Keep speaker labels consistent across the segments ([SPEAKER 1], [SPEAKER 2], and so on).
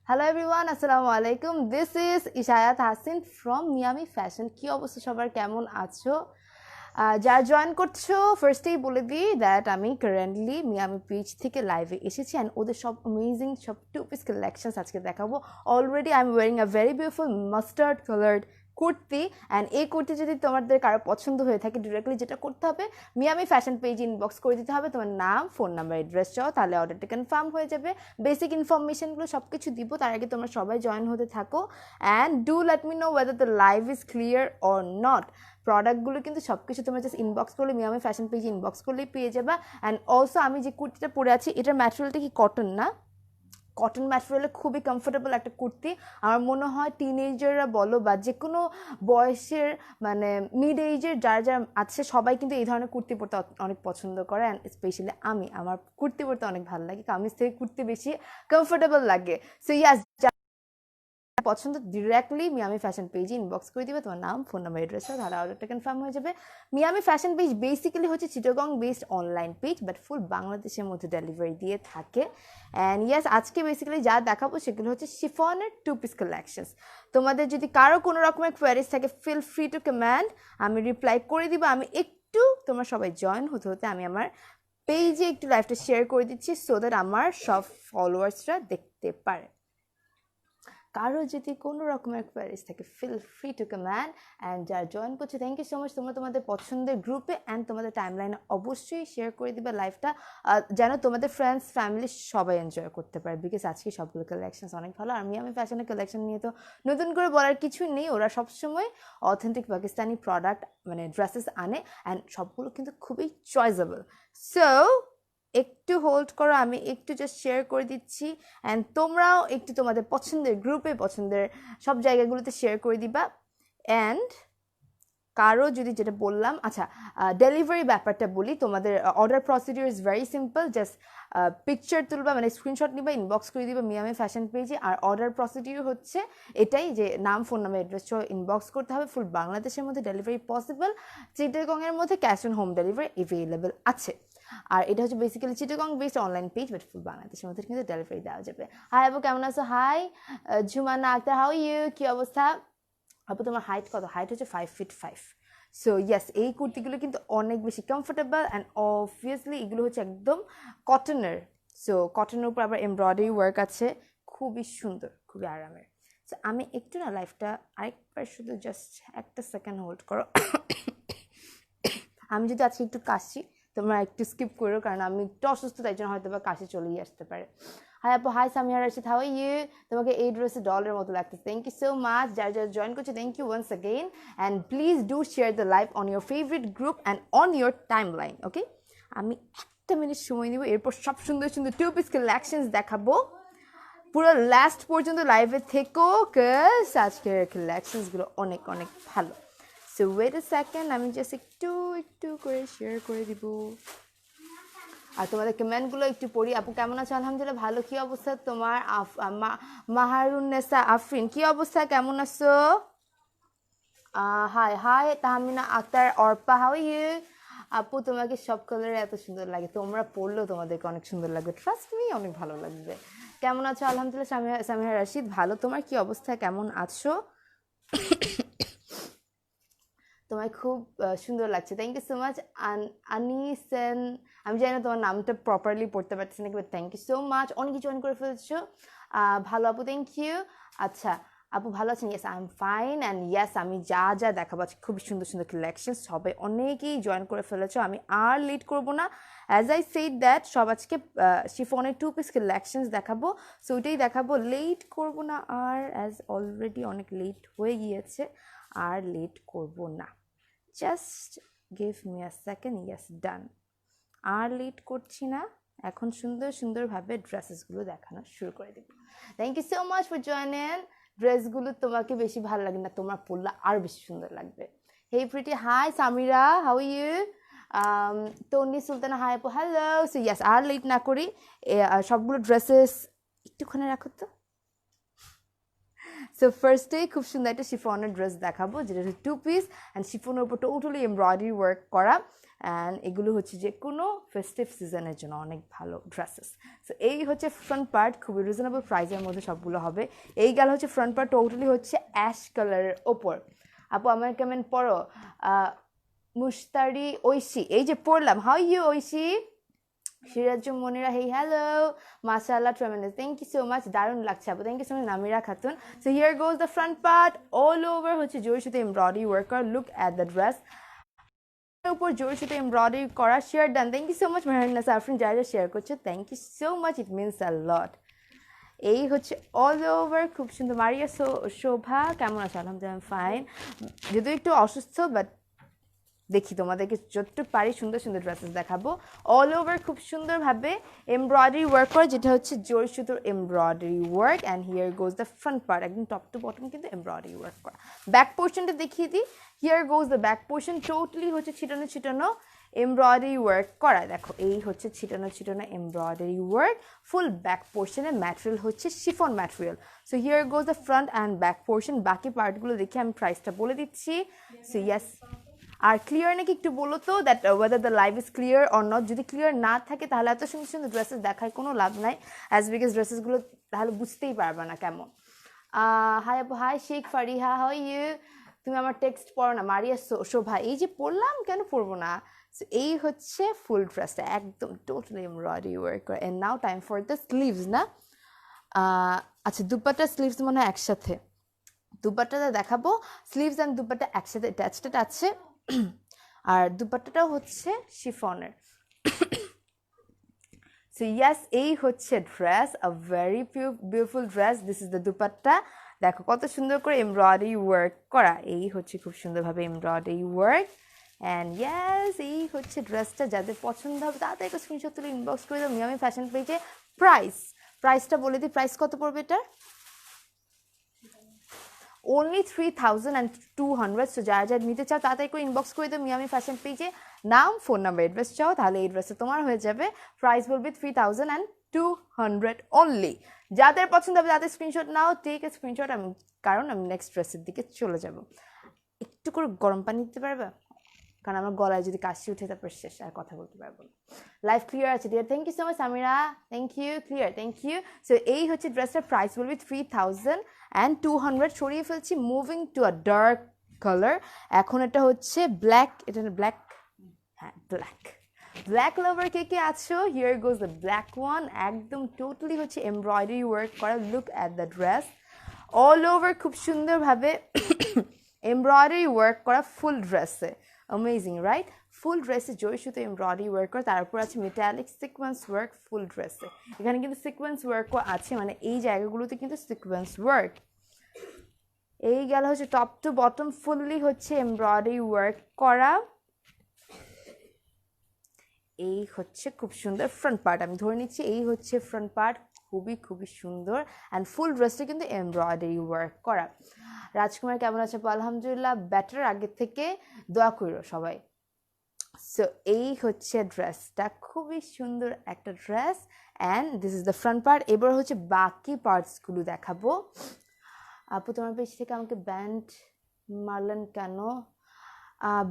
[SPEAKER 1] Hello everyone, Assalamu alaikum. This is Ishayat Hassin from Miami Fashion. কি অবস্থা সবার কেমন আছো? যারা জয়েন করছো ফার্স্টেই বলে দিই দ্যাট আমি কারেন্টলি মিয়ামি পেজ থেকে লাইভে এসেছি অ্যান্ড ওদের সব অ্যামেজিং সব টু পিস কালেকশনস আজকে দেখাবো already I am wiring a very beautiful mustard coloured kurti and এই কুর্তি যদি তোমাদের কারো পছন্দ হয়ে থাকে ডিরেক্টলি যেটা করতে হবে মিয়ামি ফ্যাশন পেজ ইনবক্স করে দিতে হবে তোমার নাম ফোন নাম্বার অ্যাড্রেস চাও তাহলে অর্ডারটা কনফার্ম হয়ে যাবে বেসিক ইনফরমেশনগুলো সব কিছু দিব তার আগে তোমরা সবাই জয়েন হতে থাকো and do let me no whether the live is clear or not প্রোডাক্টগুলো কিন্তু সব কিছু তোমরা জাস্ট ইনবক্স করলে মিয়ামি ফ্যাশন পেজ ইনবক্স করলেই পেয়ে যাবে অ্যান্ড অলসো আমি যে কুর্তিটা পরে আছি এটার ম্যাটেরিয়ালটা কি কটন না কটন ম্যাটেরিয়ালে খুবই কমফোর্টেবল একটা কুর্তি আমার মনে হয় টিনেজাররা বলো বা যে কোনো বয়সের মানে মিড এজের যারা যারা আছে সবাই কিন্তু এই ধরনের কুর্তি পরতে অনেক পছন্দ করে অ্যান্ড স্পেশালি আমার কুর্তি পরতে অনেক ভালো লাগে কামিজ থেকে কুর্তি বেশি কমফোর্টেবল লাগে সো ইয়াস পছন্দ ডিরেক্টলি মিয়ামি ফ্যাশন পেজে ইনবক্স করে দিবে তোমার নাম ফোন নাম্বার অ্যাড্রেস তাহলে অর্ডারটা কনফার্ম হয়ে যাবে মিয়ামি ফ্যাশন পেজ বেসিক্যালি হচ্ছে Chittagong based online page but ফুল বাংলাদেশের মধ্যে ডেলিভারি দিয়ে থাকে অ্যান্ড ইয়াস আজকে বেসিক্যালি যা দেখাবো সেগুলো হচ্ছে শিফনের টু পিস কালেকশনস তোমাদের যদি কারো কোনো রকমের কোয়ারিজ থাকে ফিল ফ্রি টু কমেন্ট আমি রিপ্লাই করে দিব আমি একটু তোমরা সবাই জয়েন হতে হতে আমি আমার পেজে একটু লাইভটা শেয়ার করে দিচ্ছি সো দ্যাট আমার সব ফলোয়ার্সরা দেখতে পারে কারো যদি কোনো রকমের কোয়ারিজ থাকে feel free to comment and যারা জয়েন করছে থ্যাংক ইউ সো মাচ তোমরা তোমাদের পছন্দের গ্রুপে অ্যান্ড তোমাদের টাইমলাইনে অবশ্যই শেয়ার করে দিবে লাইভটা যেন তোমাদের ফ্রেন্ডস ফ্যামিলি সবাই এনজয় করতে পারে বিকজ আজকে সবগুলো কালেকশনস অনেক ভালো আর আমি ফ্যাশনের কালেকশন নিয়ে তো নতুন করে বলার কিছুই নেই ওরা সবসময় অথেন্টিক পাকিস্তানি প্রোডাক্ট মানে ড্রেসেস আনে অ্যান্ড সবগুলো কিন্তু খুবই চয়েসেবল সো একটু হোল্ড করো আমি একটু জাস্ট শেয়ার করে দিচ্ছি অ্যান্ড তোমরাও একটু তোমাদের পছন্দের গ্রুপে পছন্দের সব জায়গাগুলোতে শেয়ার করে দিবা অ্যান্ড কারো যদি যেটা বললাম আচ্ছা ডেলিভারি ব্যাপারটা বলি তোমাদের order procedure is very simple just picture তুলবা মানে স্ক্রিনশট নিবা ইনবক্স করে দিবা মিয়ামি ফ্যাশন পেজে আর অর্ডার প্রসিডিউর হচ্ছে এটাই যে নাম ফোন নাম্বার অ্যাড্রেস ইনবক্স করতে হবে ফুল বাংলাদেশের মধ্যে ডেলিভারি পসিবল চিটাগংয়ের মধ্যে cash on home delivery available আছে আর এটা হচ্ছে basically Chittagong based online page but ফুল বাংলাদেশের মধ্যে কিন্তু ডেলিভারি দেওয়া যাবে হাই আপু কেমন আছো হাই ঝুমানা আক্তার হাউ ইউ কি অবস্থা আপু তোমার হাইট কত হাইট হচ্ছে 5'5" সো ইয়েস এই কুর্তিগুলো কিন্তু অনেক বেশি কমফোর্টেবল অ্যান্ড অবভিয়াসলি এগুলো হচ্ছে একদম কটনের সো কটনের উপর আবার এমব্রয়ডারি ওয়ার্ক আছে খুবই সুন্দর খুবই আরামের সো আমি একটু না লাইফটা আরেকবার শুধু জাস্ট একটা সেকেন্ড হোল্ড করো আমি যদি আজকে একটু কাশি তোমরা একটু স্কিপ করো কারণ আমি একটু অসুস্থ তাই জন্য হয়তো বা কাশি চলেই আসতে পারে হাই আপু hi Samia Rashid how you তোমাকে এই ড্রেসে ডলের মতো লাগতেছে থ্যাংক ইউ সো মাচ যারা যারা জয়েন করছে thank you once again and please do share the live on your favourite group and on your timeline okay আমি একটা মিনিট সময় নিব এরপর সব সুন্দর সুন্দর টু পিস কালেকশনস দেখাবো পুরো লাস্ট পর্যন্ত লাইভে থেকো কাজ আজকের কালেকশনসগুলো অনেক অনেক ভালো সো ওয়েট আ সেকেন্ড আমি জাস্ট একটু একটু করে শেয়ার করে দিব আর তোমাদের কমেন্টগুলো একটু পড়ি আপু কেমন আছো আলহামদুলিল্লাহ ভালো কি অবস্থা তোমার মাহারুন্নেসা আফরিন কি অবস্থা কেমন আছো hi hi Tahmina Akter Arpa how you আপু তোমাকে সব কালারে এত সুন্দর লাগে তোমরা পড়লেও তোমাদেরকে অনেক সুন্দর লাগবে ট্রাস্ট মি অনেক ভালো লাগবে কেমন আছো আলহামদুলিল্লাহ সামিয়া রাশিদ ভালো তোমার কি অবস্থা কেমন আছো তোমায় খুব সুন্দর লাগছে থ্যাংক ইউ সো মাচ আনিসেন আমি জানি না তোমার নামটা প্রপারলি পড়তে পারছি না but thank you so much অনেকে জয়েন করে ফেলেছো ভালো আপু থ্যাংক ইউ আচ্ছা আপু ভালো আছেন yes I am fine and yes আমি যা যা দেখাবো আজকে খুব সুন্দর সুন্দর কালেকশন সবাই অনেকেই জয়েন করে ফেলেছো আমি আর লেট করবো না অ্যাজ আই সেড দ্যাট সব আজকে শিফনের টু পিস কালেকশনস দেখাবো সো ওইটাই দেখাবো লেট করবো না আর অ্যাজ অলরেডি অনেক লেট হয়ে গিয়েছে আর লেট করব না just give me a second yes done আর লেট করছি না এখন সুন্দর সুন্দরভাবে ড্রেসেসগুলো দেখানো শুরু করে দেব thank you so much for joining ড্রেসগুলো তোমাকে বেশি ভালো লাগে না তোমার পরলে আরও বেশি সুন্দর লাগবে hey pretty hi Samira how you Tonni Sultana hi আপু হ্যালো সো ইয়েস আর লেট না করি সবগুলো ড্রেসেস একটুখানি রাখো তো সো ফার্স্টেই খুব সুন্দর একটা শিফনের ড্রেস দেখাবো, যেটা হচ্ছে 2 পিস অ্যান্ড শিফনের উপর টোটালি এমব্রয়ডারি ওয়ার্ক করা, অ্যান্ড এগুলো হচ্ছে যে কোনো ফেস্টিভ সিজনের জন্য অনেক ভালো ড্রেসেস। সো এই হচ্ছে ফ্রন্ট পার্ট, খুবই রিজনেবল প্রাইসের মধ্যে সবগুলো হবে। এই গেল হচ্ছে ফ্রন্ট পার্ট, টোটালি হচ্ছে অ্যাশ কালারের ওপর। আপু আমার কেমন পরো? মুশতারি ঐশী, এই যে পড়লাম, how you Oishi? Siraj Monira, hey hello, মাশাআল্লাহ tremendous, thank you so much, দারুণ লাগছে আপু, thank you so much Namira Khatun. So here goes the front part, all over হচ্ছে জরির সাথে embroidery worker, look at the dress, উপর জরির সাথে এমব্রয়ডারি করা, share done, thank you so much Mehrana Safrin, যারা শেয়ার করছে thank you so much, it means a lot. এই হচ্ছে অল ওভার, খুব সুন্দর। মারিয়া শোভা কেমন আছে? আলহামদুলিল্লাহ ফাইন, যদিও একটু অসুস্থ, বাট দেখি তোমাদেরকে যতটুকু পারি সুন্দর সুন্দর ড্রেসেস দেখাবো। অল ওভার খুব সুন্দরভাবে এমব্রয়ডারি ওয়ার্ক করা, যেটা হচ্ছে জরি সুতোর embroidery work, and here goes the front part, একদম টপ টু বটম কিন্তু এমব্রয়ডারি ওয়ার্ক করা। ব্যাক পোর্শনটা দেখিয়ে দিই, here goes the back portion, totally হচ্ছে ছিটানো ছিটানো এমব্রয়ডারি ওয়ার্ক করা। দেখো এই হচ্ছে ছিটানো ছিটানো এমব্রয়ডারি ওয়ার্ক, ফুল ব্যাক পোর্শনের ম্যাটেরিয়াল হচ্ছে chiffon material. So here goes the front and back portion. বাকি পার্টগুলো দেখে আমি প্রাইসটা বলে দিচ্ছি। সো ইয়াস, আর ক্লিয়ার নাকি একটু বলো তো, that weather the live is clear or not. যদি ক্লিয়ার না থাকে তাহলে এত সুন্দর সুন্দর ড্রেসেস দেখায় কোনো লাভ নাই, অ্যাজ বিকজ ড্রেসেসগুলো তাহলে বুঝতেই পারবে না কেমন। হাই আপু, hi Sheikh Fariha, how you? তুমি আমার টেক্সট পড়ো না। মারিয়া শোভা, এই যে পড়লাম, কেন পড়বো না? সো এই হচ্ছে ফুল ড্রেসটা, একদম টোটালি এমব্রয়ডারি ওয়ার্ক করে। And now time for the sleeves না? আচ্ছা, দুপাট্টা স্লিভস মনে হয় একসাথে, দুপাট্টাটা দেখাবো। স্লিভস অ্যান্ড দুপাট্টা একসাথে অ্যাটাচড আছে, আর দুপাট্টাটাও হচ্ছে শিফনের। সো ইয়াস, এই হচ্ছে dress, a very beautiful dress. This is the dupatta, দেখো কত সুন্দর করে এমব্রয়ডারি ওয়ার্ক করা, এই হচ্ছে খুব সুন্দরভাবে এমব্রয়ডারি ওয়ার্ক। অ্যান্ড ইয়াস, এই হচ্ছে ড্রেসটা, যাদের পছন্দ হবে তাদেরকে স্ক্রিনশট তুলে ইনবক্স করে দাও মিয়ামি ফ্যাশন পেজে। প্রাইসটা বলে দিই, প্রাইস কত পড়বে এটার? only 3200। সো যারা যারা নিতে চাও তাড়াতাড়ি করে ইনবক্স করে দাও মিয়ামি ফ্যাশন পেজে, নাম, ফোন নাম্বার, অ্যাড্রেস চাও, তাহলে এই ড্রেসটা তোমার হয়ে যাবে। প্রাইস বলবে 3200 অনলি। যাদের পছন্দ হবে তাদের স্ক্রিনশট নাও, টেক এ স্ক্রিনশট। কারণ আমি নেক্সট ড্রেসের দিকে চলে যাব। একটু করে গরম পানি দিতে পারবে? কারণ আমার গলায় যদি কাশি উঠে তারপর শেষ, আর কথা বলতে পারবো না। লাইভ ক্লিয়ার আছে dear, thank you so much Samira, thank you, clear, thank you. So এই হচ্ছে ড্রেসটার প্রাইস বলবি 3200। সরিয়ে ফেলছি, moving to a dark colour. এখন এটা হচ্ছে ব্ল্যাক, এটা ব্ল্যাক, হ্যাঁ ব্ল্যাক লাভার কে কে আছো? Here goes the black one, একদম টোটালি হচ্ছে এমব্রয়ডারি ওয়ার্ক করা, look at the dress, all over খুব সুন্দরভাবে এমব্রয়ডারি ওয়ার্ক করা ফুল ড্রেসে। Amazing right? ফুল ড্রেসে জরি সুতো এমব্রয়ডারি ওয়ার্ক করা, তার উপর আছে মেটালিক সিকোয়েন্স ওয়ার্ক ফুল ড্রেসে। এখানে কিন্তু সিকোয়েন্স ওয়ার্কও আছে, মানে এই জায়গাগুলোতে কিন্তু সিকোয়েন্স ওয়ার্ক। এই গেল হচ্ছে টপ টু বটম ফুললি হচ্ছে এমব্রয়ডারি ওয়ার্ক করা। এই হচ্ছে খুব সুন্দর ফ্রন্ট পার্ট, আমি ধরে নিচ্ছি এই হচ্ছে ফ্রন্ট পার্ট, খুবই খুবই সুন্দর। অ্যান্ড ফুল ড্রেসটা কিন্তু এমব্রয়ডারি ওয়ার্ক করা। রাজকুমার কেমন আছে? আলহামদুলিল্লাহ বেটার, আগের থেকে দোয়া করো সবাই। সো এই হচ্ছে ড্রেসটা, খুবই সুন্দর একটা dress, and this is the front part. এবার হচ্ছে বাকি পার্টসগুলো দেখাবো। আপু তোমার পেজ থেকে আমাকে ব্যান্ড মারলেন কেন?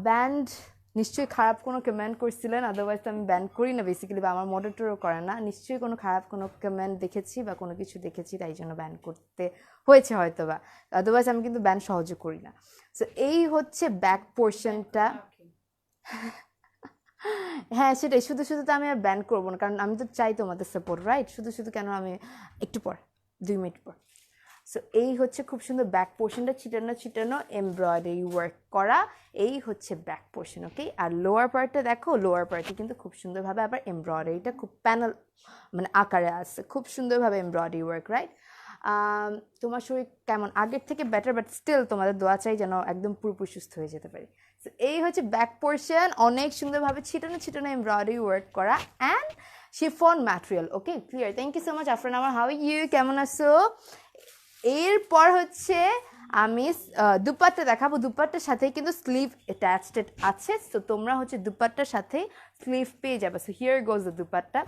[SPEAKER 1] ব্যান্ড নিশ্চয়ই খারাপ কোনো কমেন্ট করছিলেন, আদারওয়াইজ তো আমি ব্যান করি না বেসিক্যালি, বা আমার মডারেটরও করে না। নিশ্চয়ই কোনো খারাপ কোনো কমেন্ট দেখেছি বা কোনো কিছু দেখেছি, তাই জন্য ব্যান করতে হয়েছে হয়তো বা, আদারওয়াইজ আমি কিন্তু ব্যান সহজে করি না। সো এই হচ্ছে ব্যাক পোর্শনটা। হ্যাঁ সেটাই, শুধু শুধু তো আমি আর ব্যান করবো না, কারণ আমি তো চাই তোমাদের সাপোর্ট, রাইট? শুধু শুধু কেন, আমি একটু পর 2 মিনিট পর। সো এই হচ্ছে খুব সুন্দর ব্যাক পোর্শনটা, ছিটানো ছিটানো এমব্রয়ডারি ওয়ার্ক করা, এই হচ্ছে ব্যাক পোর্শন। ওকে, আর লোয়ার পার্টটা দেখো, লোয়ার পার্টে কিন্তু খুব সুন্দরভাবে আবার এমব্রয়ডারিটা খুব প্যানেল মানে আকারে আসছে, খুব সুন্দরভাবে এমব্রয়ডারি ওয়ার্ক, রাইট? তোমার শরীর কেমন? আগের থেকে বেটার, বাট স্টিল তোমাদের দোয়া চাই যেন একদম পুরোপুরি সুস্থ হয়ে যেতে পারি। সো এই হচ্ছে ব্যাক পোর্শন, অনেক সুন্দরভাবে ছিটানো ছিটানো এমব্রয়ডারি ওয়ার্ক করা, and chiffon material. Okay, clear, thank you so much Afran আমার, হাউ ইউ, কেমন আছো? এরপর হচ্ছে আমি দুপাট্টা দেখাবো। দুপাট্টার সাথে কিন্তু স্লিভ অ্যাটাচড আছে, তো তোমরা হচ্ছে দুপাট্টার সাথে স্লিভ পেয়ে যাবে। So here goes the dupatta.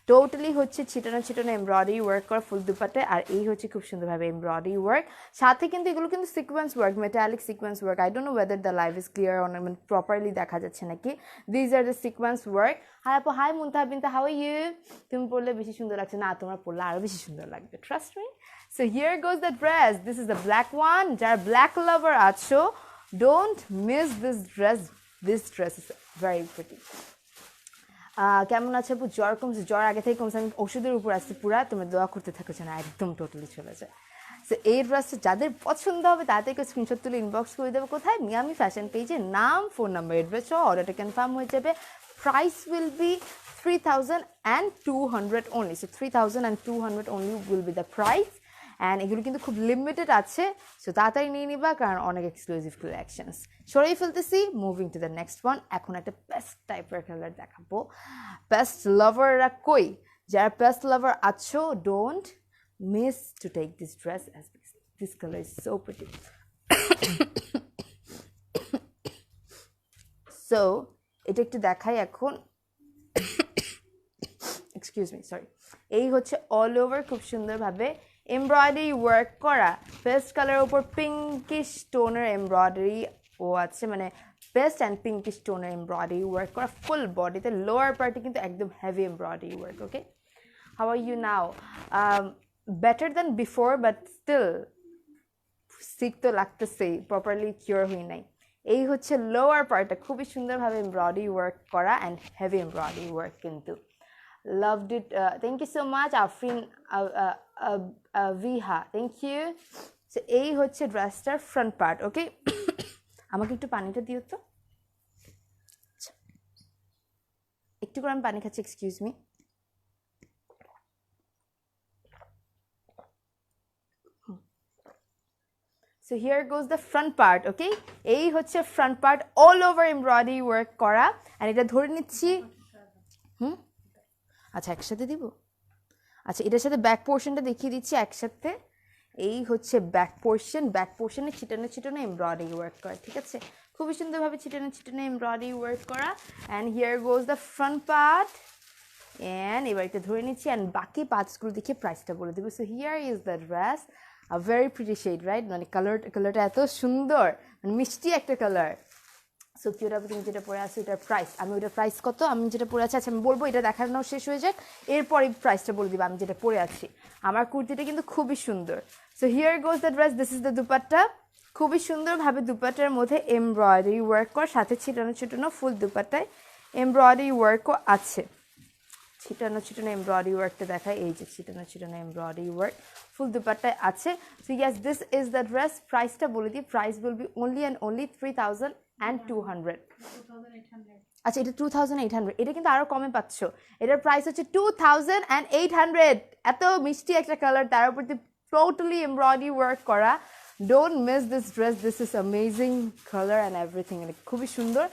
[SPEAKER 1] Totally হচ্ছে ছিটানো ছিটানো এমব্রয়ডারি ওয়ার্ক করা ফুল দুপাট্টায়, আর এই হচ্ছে খুব সুন্দরভাবে এমব্রয়ডারি ওয়ার্ক, সাথে কিন্তু এগুলো কিন্তু sequence work, metallic sequence work. I don't know whether the live is clear on, মানে প্রপারলি দেখা যাচ্ছে নাকি। These are the sequence work. Hi আপু, hi Muntaha Binta, how are you? তুমি পরলে বেশি সুন্দর লাগছে। না, তোমরা পরলে আরও বেশি সুন্দর লাগবে, trust me. So here goes the dress, this is the black one. যারা ব্ল্যাক লাভার আছো, don't miss this dress, this dress is very pretty. কেমন আছে আপু? জ্বর কমছে? জ্বর আগে থেকে কমছে, আমি ওষুধের উপর আসছি পুরা, তোমরা দোয়া করতে থাকো যেন একদম টোটালি চলে যায়। সো এই ড্রেসটা যাদের পছন্দ হবে তাদেরকে স্ক্রিনশট তুলে ইনবক্স করে দেবো। কোথায়? মিয়ামি ফ্যাশন পেজে, নাম, ফোন নাম্বার, অ্যাড্রেস সহ অর্ডারটা কনফার্ম হয়ে যাবে। Price will B 3,200 only. So 3,200 only will be the price. And এগুলো কিন্তু খুব লিমিটেড আছে, সো তাড়াতাড়ি নিয়ে নিবা কারণ অনেক এক্সক্লুসিভ কালেকশনস। সরিয়ে ফেলতেছি, moving to the next one. এখন একটা পেস্ট টাইপের কালার দেখাবো। পেস্ট লাভাররা কই? যারা পেস্ট লাভার আছো, don't miss to take this dress as this colour is so pretty. So এটা একটু দেখাই এখন। Excuse me, sorry. এই হচ্ছে অল ওভার খুব সুন্দরভাবে এমব্রয়ডারি ওয়ার্ক করা, পেস্ট কালারের উপর পিঙ্কিশ টোনের এমব্রয়ডারি ও আছে, মানে পেস্ট অ্যান্ড পিঙ্কিশ টোনের এমব্রয়ডারি ওয়ার্ক করা ফুল বডিতে। লোয়ার পার্টে কিন্তু একদম heavy embroidery work. Okay, how are you now? Better than before, but still sick তো লাগতেছেই, প্রপারলি কিওর হই নাই। এই হচ্ছে লোয়ার পার্টটা, খুবই সুন্দরভাবে এমব্রয়ডারি ওয়ার্ক করা অ্যান্ড হেভি এমব্রয়ডারি ওয়ার্ক কিন্তু। Loved it. Thank you so much, Afrin Viha. Thank you. So এই হচ্ছে ড্রেসটার ফ্রন্ট পার্ট। ওকে, আমাকে একটু পানিটা দিও তো, একটু করে আমি পানি খাচ্ছি, excuse me. So here goes the front part. Okay, এই হচ্ছে front part, all over embroidery work করা। আর এটা ধরে নিচ্ছি, আচ্ছা একসাথে দিব। আচ্ছা, এটার সাথে ব্যাক পোর্শনটা দেখিয়ে দিচ্ছি একসাথে। এই হচ্ছে ব্যাক পোর্শন, ব্যাক পোর্শনে ছিটানো ছিটানো এমব্রয়ডারি ওয়ার্ক করা, ঠিক আছে, খুবই সুন্দরভাবে ছিটানো ছিটানো এমব্রয়ডারি ওয়ার্ক করা। And here goes the front part. And এবার এটা ধরে নিচ্ছি অ্যান্ড বাকি পার্টসগুলো দেখে প্রাইসটা বলে দেবো। So here is the dress, a very pretty shade, right? মানে কালারটা এত সুন্দর, মানে মিষ্টি একটা কালার। সো কিউরা, তুমি যেটা পরে আছো এটার প্রাইস, আমি ওইটার প্রাইস কত, আমি যেটা পরে আছি, আচ্ছা আমি বলবো, এটা দেখানো শেষ হয়ে যাক, এরপরে প্রাইসটা বলে দিবা আমি যেটা পরে আছি। আমার কুর্তিটা কিন্তু খুবই সুন্দর। So here goes the dress, this is the dupatta. খুবই সুন্দরভাবে দুপাট্টার মধ্যে এমব্রয়ডারি ওয়ার্ক কর, সাথে ছিটানো ছিটানো ফুল দুপাট্টায় এমব্রয়ডারি ওয়ার্কও আছে। ছিটানো ছিটানো এমব্রয়ডারি ওয়ার্কটা দেখায়, এই যে ছিটানো ছিটানো এমব্রয়ডারি ওয়ার্ক ফুল দুপাট্টায় আছে। So yes, this is the dress. প্রাইসটা বলে দিই, price will be only and only 3,200। আচ্ছা, এটা 2,800, এটা কিন্তু আরও কমে পাচ্ছ। এটার প্রাইস হচ্ছে 2,800। এত মিষ্টি একটা কালার, তার উপর টোটালি এমব্রয়ডারি ওয়ার্ক করা। Don't miss this dress, this is amazing colour and everything, খুবই সুন্দর।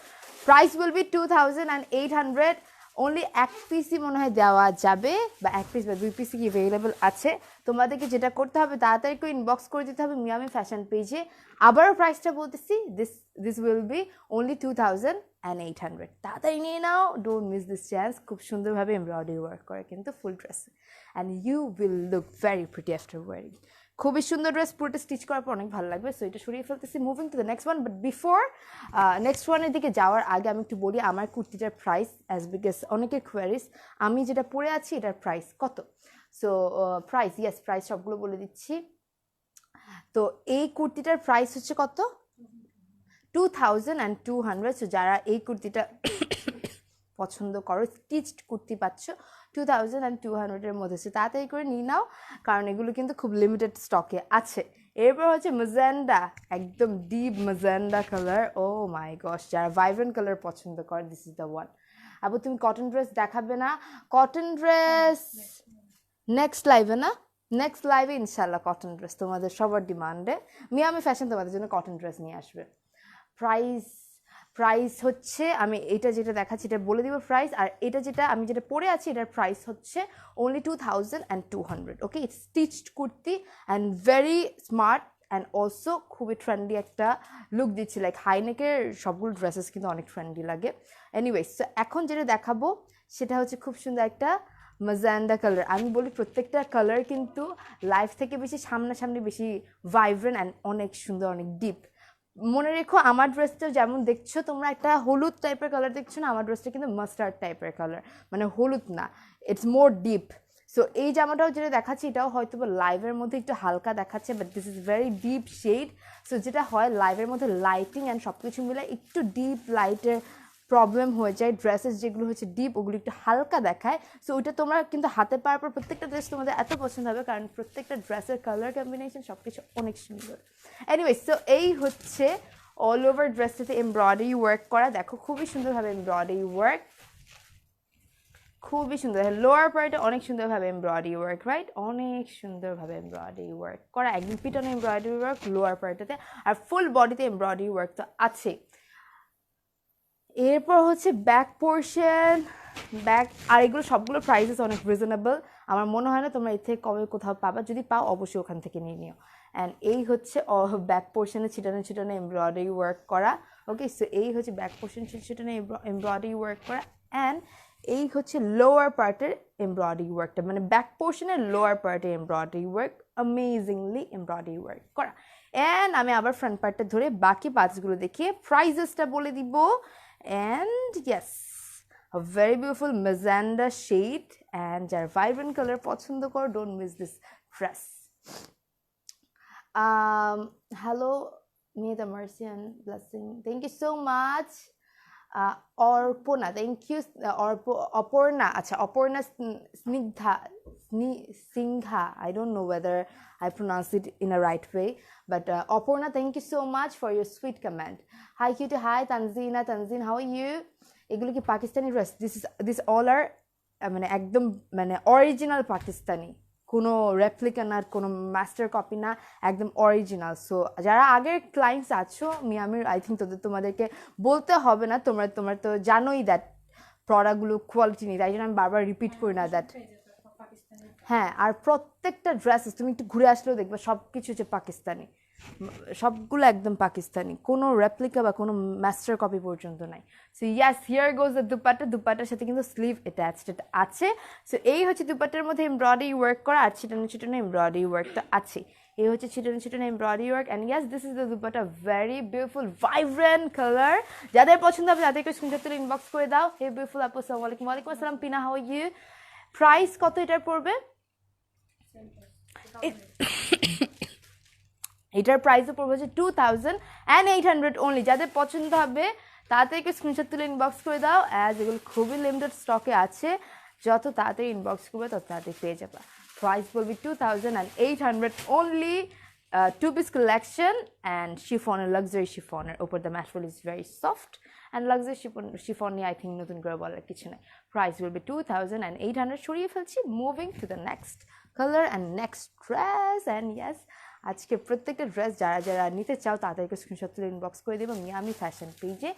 [SPEAKER 1] Price will B 2,800 only. এক পিসই মনে হয় দেওয়া যাবে, বা এক পিস বা দুই পিসই কি অ্যাভেলেবল আছে। তোমাদেরকে যেটা করতে হবে, তাড়াতাড়ি করে ইনবক্স করে দিতে হবে মিয়ামি ফ্যাশন পেজে। আবারও প্রাইসটা বলতেছি, দিস উইল বি অনলি 2,800। তাড়াতাড়ি নিয়ে নাও, ডোন্ট মিস দিস চান্স। খুব সুন্দরভাবে এমব্রয়ডারি ওয়ার্ক করে কিন্তু full dress, and you will look very pretty after wearing. খুবই সুন্দর ড্রেস, পুরোটা স্টিচ করার পর অনেক ভালো লাগবে। সো এটা সরিয়ে ফেলতেছি, moving to the next one. But before next ওয়ানের দিকে যাওয়ার আগে আমি একটু বলি আমার কুর্তিটার প্রাইস, অ্যাজ বিকজ অনেকের কোয়ারিজ আমি যেটা পরে আছি এটার প্রাইস কত। সো প্রাইস, ইয়েস প্রাইস সবগুলো বলে দিচ্ছি। তো এই কুর্তিটার প্রাইস হচ্ছে কত? 2,200। সো যারা এই কুর্তিটা পছন্দ করো, স্টিচড কুর্তি পাচ্ছ 2,200-এর মধ্যে। সে তাড়াতাড়ি করে নিয়ে নাও, কারণ এগুলো কিন্তু খুব লিমিটেড স্টকে আছে। এরপর হচ্ছে ম্যাজেন্ডা, একদম deep magenta colour. Oh my গশ, যারা ভাইব্রেন্ট কালার পছন্দ করে, দিস ইজ দ্য ওয়ান। আবার তুমি কটন ড্রেস দেখাবে না? কটন ড্রেস নেক্সট লাইভে না, নেক্সট লাইভে ইনশাল্লাহ কটন ড্রেস তোমাদের সবার ডিমান্ডে মিয়ামি ফ্যাশন তোমাদের জন্য কটন ড্রেস নিয়ে আসবে। প্রাইস হচ্ছে, আমি এটা যেটা দেখাচ্ছি এটা বলে দিব প্রাইস, আর এটা যেটা আমি যেটা পরে আছি এটার প্রাইস হচ্ছে only 2,200। Okay, it's stitched kurti and very smart and also খুবই ট্রেন্ডি একটা লুক দিচ্ছে। লাইক হাইনেকের সবগুলো ড্রেসেস কিন্তু অনেক ট্রেন্ডি লাগে। এনিওয়েজ, সো এখন যেটা দেখাবো সেটা হচ্ছে খুব সুন্দর একটা ম্যাজেন্ডা কালার। আমি বলি প্রত্যেকটা কালার কিন্তু লাইফ থেকে বেশি সামনাসামনি বেশি ভাইব্রেন্ট অ্যান্ড অনেক সুন্দর, অনেক ডিপ। মনে রেখো আমার ড্রেসটা যেমন দেখছো তোমরা একটা হলুদ টাইপের কালার দেখছো না, আমার ড্রেসটা কিন্তু মাস্টার্ড টাইপের কালার, মানে হলুদ না, ইটস মোর ডিপ। সো এই জামাটাও যেটা দেখাচ্ছি এটাও হয়তো বা লাইভের মধ্যে একটু হালকা দেখাচ্ছে, but this is very deep shade. So যেটা হয় লাইভের মধ্যে লাইটিং অ্যান্ড সব কিছু মিলে একটু ডিপ লাইটের প্রবলেম হয়ে যায়, ড্রেসেস যেগুলো হচ্ছে ডিপ ওগুলো একটু হালকা দেখায়। সো ওইটা তোমরা কিন্তু হাতে পাওয়ার পর প্রত্যেকটা ড্রেস তোমাদের এত পছন্দ হবে, কারণ প্রত্যেকটা ড্রেসের কালার কম্বিনেশন সব কিছু অনেক সুন্দর। এনিওয়ে, সো এই হচ্ছে অল ওভার ড্রেসটাতে এমব্রয়ডারি ওয়ার্ক করা, দেখো খুবই সুন্দরভাবে এমব্রয়ডারি ওয়ার্ক, খুবই সুন্দর। লোয়ার পার্টে অনেক সুন্দরভাবে এমব্রয়ডারি ওয়ার্ক, রাইট, অনেক সুন্দরভাবে এমব্রয়ডারি ওয়ার্ক করা, একদম পিটনে এমব্রয়ডারি ওয়ার্ক লোয়ার পার্টেতে, আর ফুল বডিতে এমব্রয়ডারি ওয়ার্ক তো আছে। এরপর হচ্ছে ব্যাক পোর্শন, ব্যাক, আর এগুলো সবগুলো প্রাইসেস অনেক রিজনেবল, আমার মনে হয় না তোমরা এর থেকে কমে কোথাও পাবা, যদি পাও অবশ্যই ওখান থেকে নিয়ে নিও। অ্যান্ড এই হচ্ছে ব্যাক পোর্শনে ছিটানো ছিটানো এমব্রয়ডারি ওয়ার্ক করা। ওকে, সো এই হচ্ছে ব্যাক পোর্শন ছিটানো এমব্রয়ডারি ওয়ার্ক করা, অ্যান্ড এই হচ্ছে লোয়ার পার্টের এমব্রয়ডারি ওয়ার্কটা, মানে ব্যাক পোর্শনের লোয়ার পার্টের embroidery work, amazingly embroidery work করা। অ্যান্ড আমি আবার ফ্রন্ট পার্টটা ধরে বাকি পার্টসগুলো দেখিয়ে প্রাইসেসটা বলে দিব। And yes, a very beautiful magenta shade, and যারা vibrant color পছন্দ করো, don't miss this dress. Hello Meda, Mercy and Blessing, thank you so much. Orpona, thank you. Aporna, acha, Aporna Singha, I don't know whether I pronounced it in a right way, but Aporna, thank you so much for your sweet comment. Hi cutie, hi Tanzina, Tanzin, how are you? এগুলো কি Pakistani dress? This all আর মানে একদম মানে original Pakistani, কোনো replica না, কোনো master copy না, একদম অরিজিনাল। সো যারা আগের ক্লায়েন্টস আছো মিয়ামির, আই থিঙ্ক তোমাদেরকে বলতে হবে না, তোমরা তো জানোই দ্যাট প্রোডাক্টগুলো কোয়ালিটি নেই, তাই জন্য আমি বারবার রিপিট করি না দ্যাট। হ্যাঁ, আর প্রত্যেকটা ড্রেসেস তুমি একটু ঘুরে আসলেও দেখবে সব কিছু হচ্ছে পাকিস্তানি, সবগুলো একদম পাকিস্তানি, কোনো রেপ্লিকা বা কোনো মাস্টার কপি পর্যন্ত নাই। So yes, here goes the dupatta, দুপাট্টার সাথে কিন্তু স্লিভ অ্যাটাচড আছে। সো এই হচ্ছে দুপাট্টার মধ্যে এমব্রয়ডারি ওয়ার্ক করা, আর ছিটানো ছিটানো এমব্রয়ডারি ওয়ার্ক তো আছে। এই হচ্ছে ছিটানো ছিটানো embroidery work, and yes this is the dupatta, very beautiful vibrant colour. যাদের পছন্দ হবে তাদেরকে স্ক্রিনশট তুলে ইনবক্স করে দাও। হে বিউটিফুল আপু, আসসালামু আলাইকুম। ওয়ালাইকুম আসসালাম পিনা, হাউ আর ইউ? প্রাইস কত এটার পড়বে? এটার প্রাইসও পড়বে হচ্ছে 2800 অনলি। যাদের পছন্দ হবে তাদেরকে স্ক্রিনশট তুলে ইনবক্স করে দাও, অ্যাজ এগুলো খুবই লিমিটেড স্টকে আছে, যত তাড়াতাড়ি ইনবক্স করবে তত তাড়াতাড়ি পেয়ে যাবে। প্রাইস বলবি 2800 only. Two piece collection and শিফনের, লাক্সারি শিফনের ওপর the material is very soft and luxury chiffon নিয়ে আই থিঙ্ক নতুন করে বলার কিছু নেই। প্রাইস বলবি 2800। সরিয়ে ফেলছি, moving to the next colour and next dress. And ইয়াস, আজকে প্রত্যেকটা ড্রেস যারা যারা নিতে চাও তাদেরকে স্ক্রিনশট তুলে ইনবক্স করে দেবো মিয়ামি ফ্যাশন পেজে,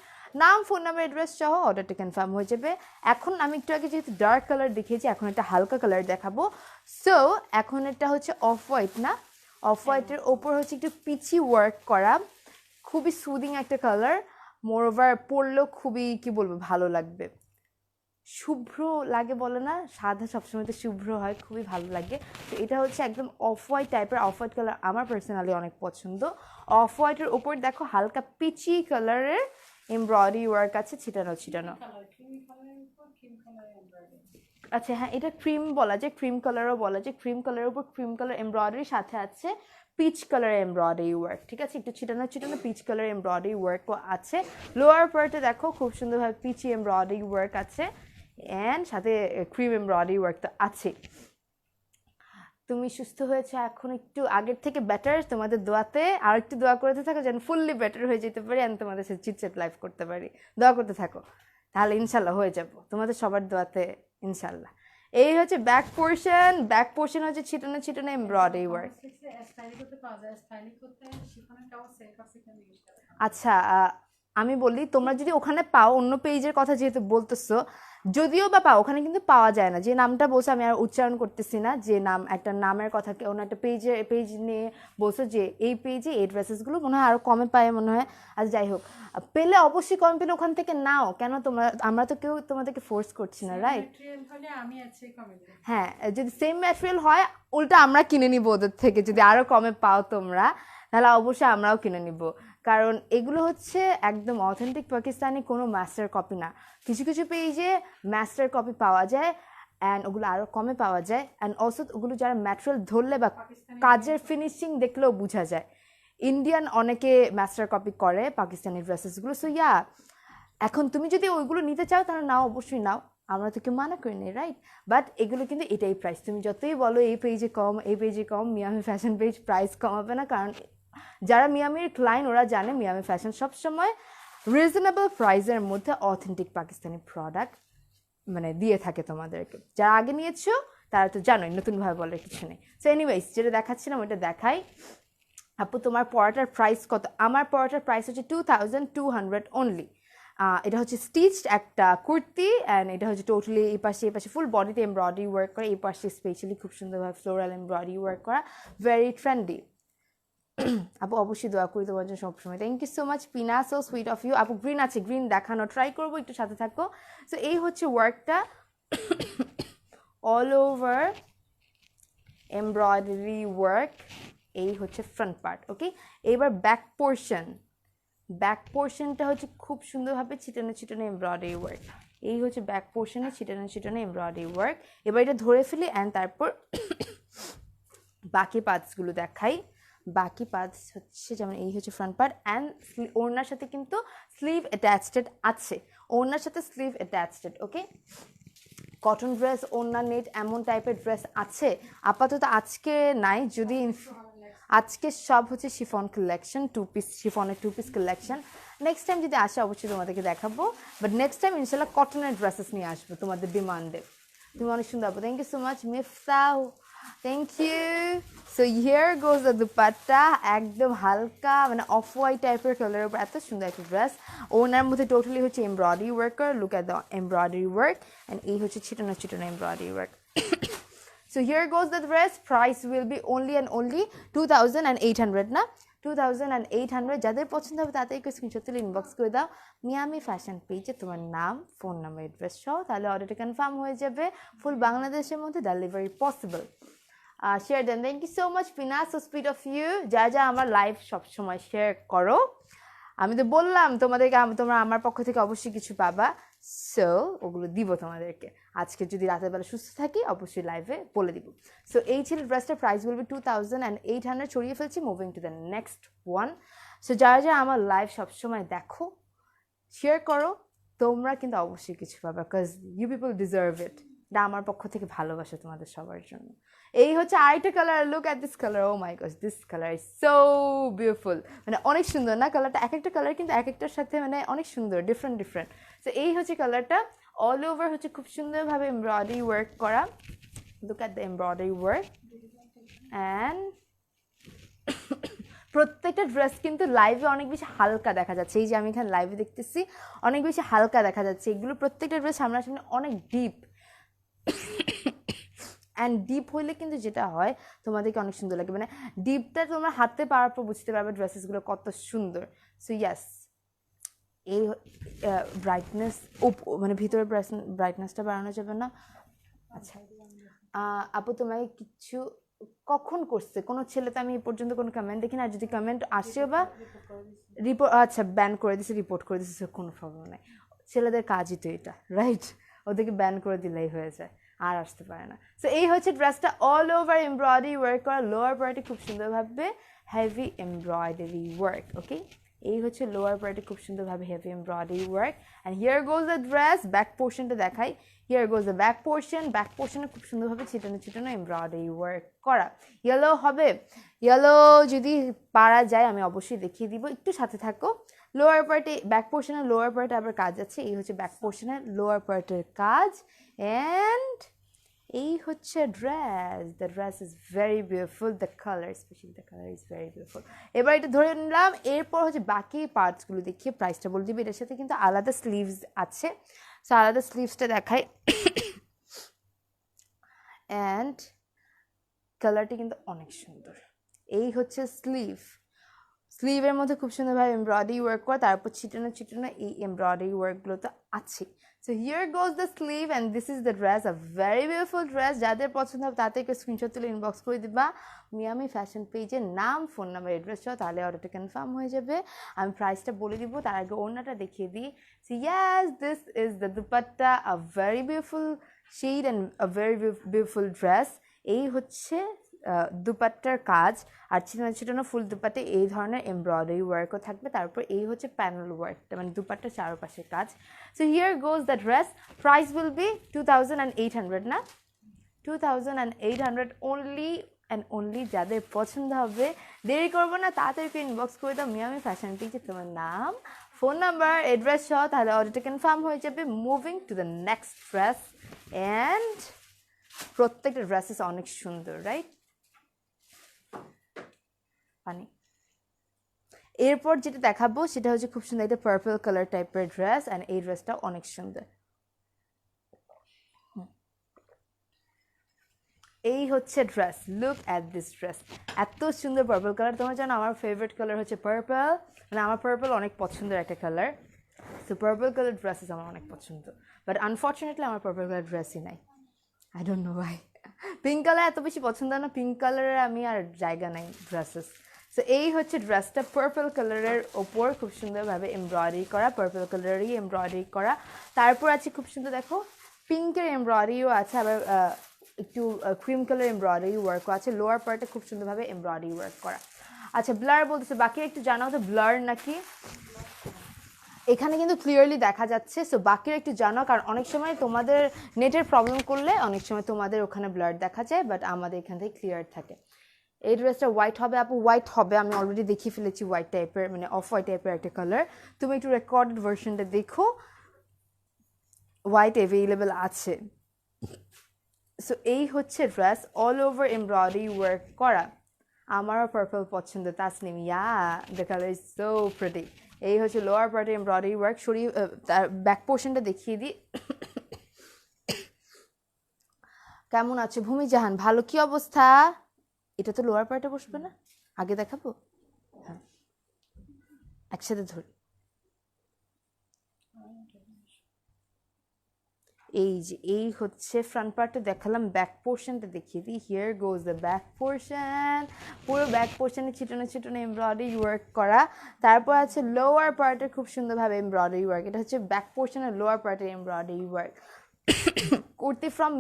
[SPEAKER 1] নাম, ফোন নাম্বার, অ্যাড্রেস সহ অর্ডারটা কনফার্ম হয়ে যাবে। এখন আমি একটু আগে যেহেতু ডার্ক কালার দেখিয়েছি, এখন একটা হালকা কালার দেখাবো। সো এখন এটা হচ্ছে অফ হোয়াইট, না অফ হোয়াইটের ওপর হচ্ছে একটু পিচি ওয়ার্ক করা, খুবই সুদিং একটা কালার, মোর ওভার পরলেও খুবই কি বলবো ভালো লাগবে, শুভ্র লাগে বলে না, সাদা সবসময় তো শুভ্র হয়, খুবই ভালো লাগে। তো এটা হচ্ছে একদম অফ হোয়াইট টাইপের, অফ হোয়াইট কালার আমার পার্সোনালি অনেক পছন্দ। অফ হোয়াইটের ওপর দেখো হালকা পিচি কালারের এমব্রয়ডারি ওয়ার্ক আছে, ছিটানো ছিটানো। আচ্ছা হ্যাঁ, এটা ক্রিম বলা যায়, ক্রিম কালারও বলা যায়, ক্রিম কালারের উপর ক্রিম কালার এমব্রয়ডারি, সাথে আছে পিচ কালার এমব্রয়ডারি ওয়ার্ক, ঠিক আছে, একটু ছিটানো ছিটানো পিচ কালার এমব্রয়ডারি ওয়ার্কও আছে। লোয়ার পার্টে দেখো খুব সুন্দরভাবে পিচি এমব্রয়ডারি ওয়ার্ক আছে, অ্যান্ড সাথে ক্রিম এমব্রয়ডারি ওয়ার্ক তো আছে। তুমি সুস্থ হয়েছে এখন, একটু আগের থেকে বেটার, তোমাদের দোয়াতে আর একটু দোয়া করতে থাকো যেন ফুললি বেটার হয়ে যেতে পারি, আমি তোমাদের সাথে চিটচ্যাট লাইভ করতে পারি, দোয়া করতে থাকো, তাহলে ইনশাল্লাহ হয়ে যাবো তোমাদের সবার দোয়াতে ইনশাল্লাহ। এই হচ্ছে ব্যাক পোর্শন, ব্যাক পোর্শন হচ্ছে ছিটানো ছিটানো এমব্রয়ডারি ওয়ার্ক। আচ্ছা, আমি বলি তোমরা যদি ওখানে পাও, অন্য পেজের কথা যেহেতু বলতেছো, যদিও বা পাও, ওখানে কিন্তু পাওয়া যায় না। যে নামটা বলছো আমি আর উচ্চারণ করতেছি না, যে নাম, একটা নামের কথা অন্য একটা পেজ নিয়ে বলছো যে এই পেজে এই ড্রেসেসগুলো মনে হয় আরো কমে পায় মনে হয়। আর যাই হোক, পেলে অবশ্যই কমে পেলে ওখান থেকে নাও। কেন তোমরা, আমরা তো কেউ তোমাদেরকে ফোর্স করছি না, রাইট? হ্যাঁ, যদি সেম ম্যাটেরিয়াল হয় উল্টা আমরা কিনে নিব ওদের থেকে, যদি আরো কমে পাও তোমরা, তাহলে অবশ্যই আমরাও কিনে নিব। কারণ এগুলো হচ্ছে একদম অথেন্টিক পাকিস্তানি, কোনো মাস্টার কপি না। কিছু কিছু পেজে মাস্টার কপি পাওয়া যায় অ্যান্ড ওগুলো আরও কমে পাওয়া যায়। অ্যান্ড অলসো ওগুলো যারা ম্যাটেরিয়াল ধরলে বা কাজের ফিনিশিং দেখলেও বোঝা যায়। ইন্ডিয়ান অনেকে মাস্টার কপি করে পাকিস্তানি ড্রেসেসগুলো। সো ইয়া, এখন তুমি যদি ওইগুলো নিতে চাও তাহলে নাও, অবশ্যই নাও, আমরা তো কেউ মানা করি নি, রাইট? বাট এগুলো কিন্তু এটাই প্রাইস। তুমি যতই বলো এই পেজে কম, এই পেজে কম, মিয়ামি ফ্যাশন পেজ প্রাইস কমাবে না। কারণ যারা মিয়ামির ক্লায়েন্ট ওরা জানে মিয়ামি ফ্যাশন সবসময় রিজনেবল প্রাইসের মধ্যে অথেন্টিক পাকিস্তানি প্রোডাক্ট মানে দিয়ে থাকে তোমাদেরকে। যারা আগে নিয়েছো তারা তো জানোই, নতুনভাবে বলার কিছু নেই। সো এনিওয়েজ, যেটা দেখাচ্ছিলাম ওইটা দেখাই। আপু তোমার পড়াটার প্রাইস কত? আমার পড়াটার প্রাইস হচ্ছে 2200 অনলি। এটা হচ্ছে স্টিচড একটা কুর্তি অ্যান্ড এটা হচ্ছে টোটালি এই পাশে ফুল বডিতে এমব্রয়ডারি ওয়ার্ক করা, এই পাশে স্পেশালি খুব সুন্দরভাবে ফ্লোরাল এমব্রয়ডারি ওয়ার্ক করা, ভেরি ট্রেন্ডি। আপু অবশ্যই দোয়া করি তোমার জন্য সবসময়। Thank you so much Pina, so sweet of you. আপু গ্রিন আছে, গ্রিন দেখানো ট্রাই করবো, একটু সাথে থাকো। সো এই হচ্ছে ওয়ার্কটা, অল ওভার এমব্রয়ডারি ওয়ার্ক। এই হচ্ছে ফ্রন্ট পার্ট, ওকে। এবার ব্যাক পোর্শনটা হচ্ছে খুব সুন্দরভাবে ছিটানো এমব্রয়ডারি ওয়ার্ক। এই হচ্ছে ব্যাক পোর্শনে ছিটানো এমব্রয়ডারি ওয়ার্ক। এবার এটা ধরে ফেলি অ্যান্ড তারপর বাকি পার্টসগুলো দেখাই। বাকি পার্টস হচ্ছে যেমন এই হচ্ছে ফ্রন্ট পার্ট অ্যান্ড ওড়নার সাথে কিন্তু স্লিভ অ্যাটাচড আছে, ওড়নার সাথে স্লিভ অ্যাটাচড, ওকে। কটন ড্রেস, ওড়না নেট, এমন টাইপের ড্রেস আছে আপাতত আজকে নাই। যদি আজকে সব হচ্ছে শিফন কালেকশন, শিফনের two piece collection. Next time যদি আসে অবশ্যই তোমাদেরকে দেখাবো। বাট নেক্সট টাইম ইনশাল্লাহ কটনের ড্রেসেস নিয়ে আসবো তোমাদের ডিমান্ডে। তুমি অনেক সুন্দর আপু, thank you so much Miftah, thank you. So here goes the dupatta, একদম হালকা মানে অফ হোয়াইট টাইপের কালারের উপর এত সুন্দর একটা ড্রেস। ওনার মধ্যে টোটালি হচ্ছে এমব্রয়ডারি ওয়ার্ক করা, look at the embroidery work and এই হচ্ছে ছিটানো embroidery work. So here goes the dress. Price will be only and only 2800 না, 2800। যাদের পছন্দ হবে তাদেরকে স্ক্রিনশট তুলে ইনবক্স করে দাও মিয়ামি ফ্যাশন পেজে তোমার নাম, ফোন নাম্বার, অ্যাড্রেস সহ, তাহলে অর্ডারটা কনফার্ম হয়ে যাবে। ফুল বাংলাদেশের মধ্যে ডেলিভারি পসিবল। শেয়ার দেন, thank you so much Pina, so sweet of you. যা আমার লাইভ সবসময় শেয়ার করো, আমি তো বললাম তোমাদেরকে, তোমরা আমার পক্ষ থেকে অবশ্যই কিছু পাবা। সো ওগুলো দিব তোমাদেরকে। আজকে যদি রাতের বেলা সুস্থ থাকি অবশ্যই লাইভে বলে দিব। সো এই ছিল ড্রেসটার প্রাইস বলবে 2800। ছড়িয়ে ফেলছি, moving to the next one. So যারা আমার লাইভ সবসময় দেখো, শেয়ার করো, তোমরা কিন্তু অবশ্যই কিছু পাবা, because you people deserve it. এটা আমার পক্ষ থেকে ভালোবাসা তোমাদের সবার জন্য। এই হচ্ছে আরেকটা colour, look at this colour, oh my god, this colour is so beautiful. মানে অনেক সুন্দর না কালারটা? এক একটা কালার কিন্তু এক একটার সাথে মানে অনেক সুন্দর, ডিফারেন্ট। সো এই হচ্ছে কালারটা, অল ওভার হচ্ছে খুব সুন্দরভাবে এমব্রয়ডারি ওয়ার্ক করা, look at the embroidery work. And প্রত্যেকটা ড্রেস কিন্তু লাইভে অনেক বেশি হালকা দেখা যাচ্ছে। এই যে আমি এখানে লাইভে দেখতেছি অনেক বেশি হালকা দেখা যাচ্ছে। এগুলো প্রত্যেকটা ড্রেস সামনাসামনি অনেক ডিপ, অ্যান্ড ডিপ হইলে কিন্তু যেটা হয় তোমাদেরকে অনেক সুন্দর লাগে। মানে ডিপটা তোমরা হাতে পাওয়ার পর বুঝতে পারবে ড্রেসেসগুলো কত সুন্দর। সো ইয়াস, এই ব্রাইটনেস মানে ভিতরে ব্রাইটনেসটা বাড়ানো যাবে না। আচ্ছা আপু তোমাকে কিছু কখন করছে কোনো ছেলে? তো আমি এই পর্যন্ত কোনো কমেন্ট দেখি না, আর যদি কমেন্ট আসেও বা রিপোর্ট, আচ্ছা ব্যান করে দিছে, রিপোর্ট করে দিছে, কোনো প্রবলেম নাই। ছেলেদের কাজই তো এটা, রাইট? ওদেরকে ব্যান করে দিলেই হয়ে যায়, আর আসতে পারে না। সো এই হচ্ছে ড্রেসটা, অল ওভার এমব্রয়ডারি ওয়ার্ক করা, লোয়ার পার্টে খুব সুন্দরভাবে হেভি এমব্রয়ডারি ওয়ার্ক, ওকে। এই হচ্ছে লোয়ার পার্টে খুব সুন্দরভাবে heavy embroidery work. And here goes the dress, back পোর্শনটা দেখাই। হিয়ার গোজ দ্য ব্যাক পোর্শনে খুব সুন্দরভাবে ছিটানো এমব্রয়ডারি ওয়ার্ক করা। ইয়েলো হবে, ইয়েলো যদি পারা যায় আমি অবশ্যই দেখিয়ে দিব, একটু সাথে থাকো। লোয়ার পার্টে, ব্যাক পোর্শনের লোয়ার পার্টে আবার কাজ আছে। এই হচ্ছে ব্যাক পোর্শনের লোয়ার পার্টের কাজ। অ্যান্ড এই হচ্ছে dress, the dress is very beautiful, the colour specially the colour is very beautiful. এবার এটা ধরে নিলাম, এরপর হচ্ছে বাকি পার্টসগুলো দেখিয়ে প্রাইসটা বলে দিবি। এটার সাথে কিন্তু আলাদা স্লিভস আছে, সো আলাদা স্লিভসটা দেখাই। অ্যান্ড কালারটি কিন্তু অনেক সুন্দর। এই হচ্ছে স্লিভ, স্লিভের মধ্যে খুব সুন্দরভাবে এমব্রয়ডারি ওয়ার্ক করা, তারপর ছিটানো ছিটানো এই এমব্রয়ডারি ওয়ার্কগুলো তো আছে। So here goes the sleeve and this is the dress, a very beautiful dress. যাদের পছন্দ হবে তাদেরকে স্ক্রিনশট তুলে ইনবক্স করে দিবা মিয়ামি ফ্যাশন পেজের নাম, ফোন নাম্বার, অ্যাড্রেস সহ, তাহলে অর্ডারটা কনফার্ম হয়ে যাবে। আমি প্রাইসটা বলে দিব, তার আগে ওড়নাটা দেখিয়ে দিই। So yes, this is the dupatta, a very beautiful shade and a very beautiful dress. এই হচ্ছে দুপাট্টার কাজ, আর ছিটানো ছিটানো ফুল দুপাট্টে এই ধরনের এমব্রয়ডারি ওয়ার্কও থাকবে। তারপর এই হচ্ছে প্যানেল ওয়ার্কটা, মানে দুপাট্টার চারপাশের কাজ। So here goes the dress, price will B 2800, না 2800 অনলি অ্যান্ড অনলি। যাদের পছন্দ হবে দেরি করবো না, তাড়াতাড়ি ইনবক্স করে দাও মিয়ামি ফ্যাশন পেজে তোমার নাম, ফোন নাম্বার, অ্যাড্রেস সহ, তাহলে অর্ডারটা কনফার্ম হয়ে যাবে। Moving to the next dress, and প্রত্যেকটা ড্রেসেস অনেক সুন্দর, রাইট? পানি। এরপর যেটা দেখাবো সেটা হচ্ছে খুব সুন্দর একটা পার্পল কালার টাইপের ড্রেস, অ্যান্ড এই ড্রেসটা অনেক সুন্দর। এই হচ্ছে dress, look at this dress, এত সুন্দর পার্পল কালার। তোমরা জানো আমার ফেভারিট কালার হচ্ছে পার্পল, মানে আমার পার্পল অনেক পছন্দের একটা colour. So purple colour dresses আমার অনেক পছন্দ, বাট আনফর্চুনেটলি আমার পার্পল কালার ড্রেসই নাই, I don't no Y. Pink colour এত বেশি পছন্দ না, পিঙ্ক কালারের আমি আর জায়গা নাই ড্রেসেস। সো এই হচ্ছে ড্রেসটা, পার্পল কালারের ওপর খুব সুন্দরভাবে এমব্রয়ডারি করা, পার্পল কালারেরই এমব্রয়ডারি করা। তারপর আছে খুব সুন্দর, দেখো পিঙ্কের এমব্রয়ডারিও আছে, আবার একটু ক্রিম কালার এমব্রয়ডারি ওয়ার্কও আছে। লোয়ার পার্টে খুব সুন্দরভাবে এমব্রয়ডারি ওয়ার্ক করা। আচ্ছা, ব্লার বলতেছে, বাকি একটু জানাও তো ব্লার নাকি? এখানে কিন্তু ক্লিয়ারলি দেখা যাচ্ছে, সো বাকির একটু জানাও, কারণ অনেক সময় তোমাদের নেটের প্রবলেম করলে অনেক সময় তোমাদের ওখানে ব্লার দেখা যায়, বাট আমাদের এখান থেকে ক্লিয়ার থাকে। এই ড্রেসটা হোয়াইট হবে আপু, হোয়াইট হবে, আমি অলরেডি দেখিয়ে ফেলেছি হোয়াইট টাইপের, মানে অফ হোয়াইট টাইপের একটা কালার। তুমি একটু রেকর্ডেড ভার্সনটা দেখো, হোয়াইট অ্যাভেলেবেল আছে। সো এই হচ্ছে dress, all over embroidery work করা। আমারও পার্পল পছন্দ, Tasnim, yeah the colour is so pretty. এই হচ্ছে লোয়ার পার্টে এমব্রয়ডারি ওয়ার্ক। সরি, তার ব্যাক পোর্শনটা দেখিয়ে দিই। কেমন আছে ভূমি জাহান? ভালো, কি অবস্থা? এটা তো লোয়ার পার্টে বসবে না, আগে দেখাবো? হ্যাঁ, একসাথে ধরি। এই যে এই হচ্ছে ফ্রন্ট পার্টটা দেখালাম, ব্যাক পোর্শনটা দেখিয়ে দিই। Here goes the back portion, পুরো ব্যাক পোর্শনে ছিটানো ছিটানো এমব্রয়ডারি ওয়ার্ক করা। তারপর আছে লোয়ার পার্টে খুব সুন্দরভাবে এমব্রয়ডারি ওয়ার্ক। এটা হচ্ছে ব্যাক পোর্শনের লোয়ার পার্টের embroidery work. Kurti from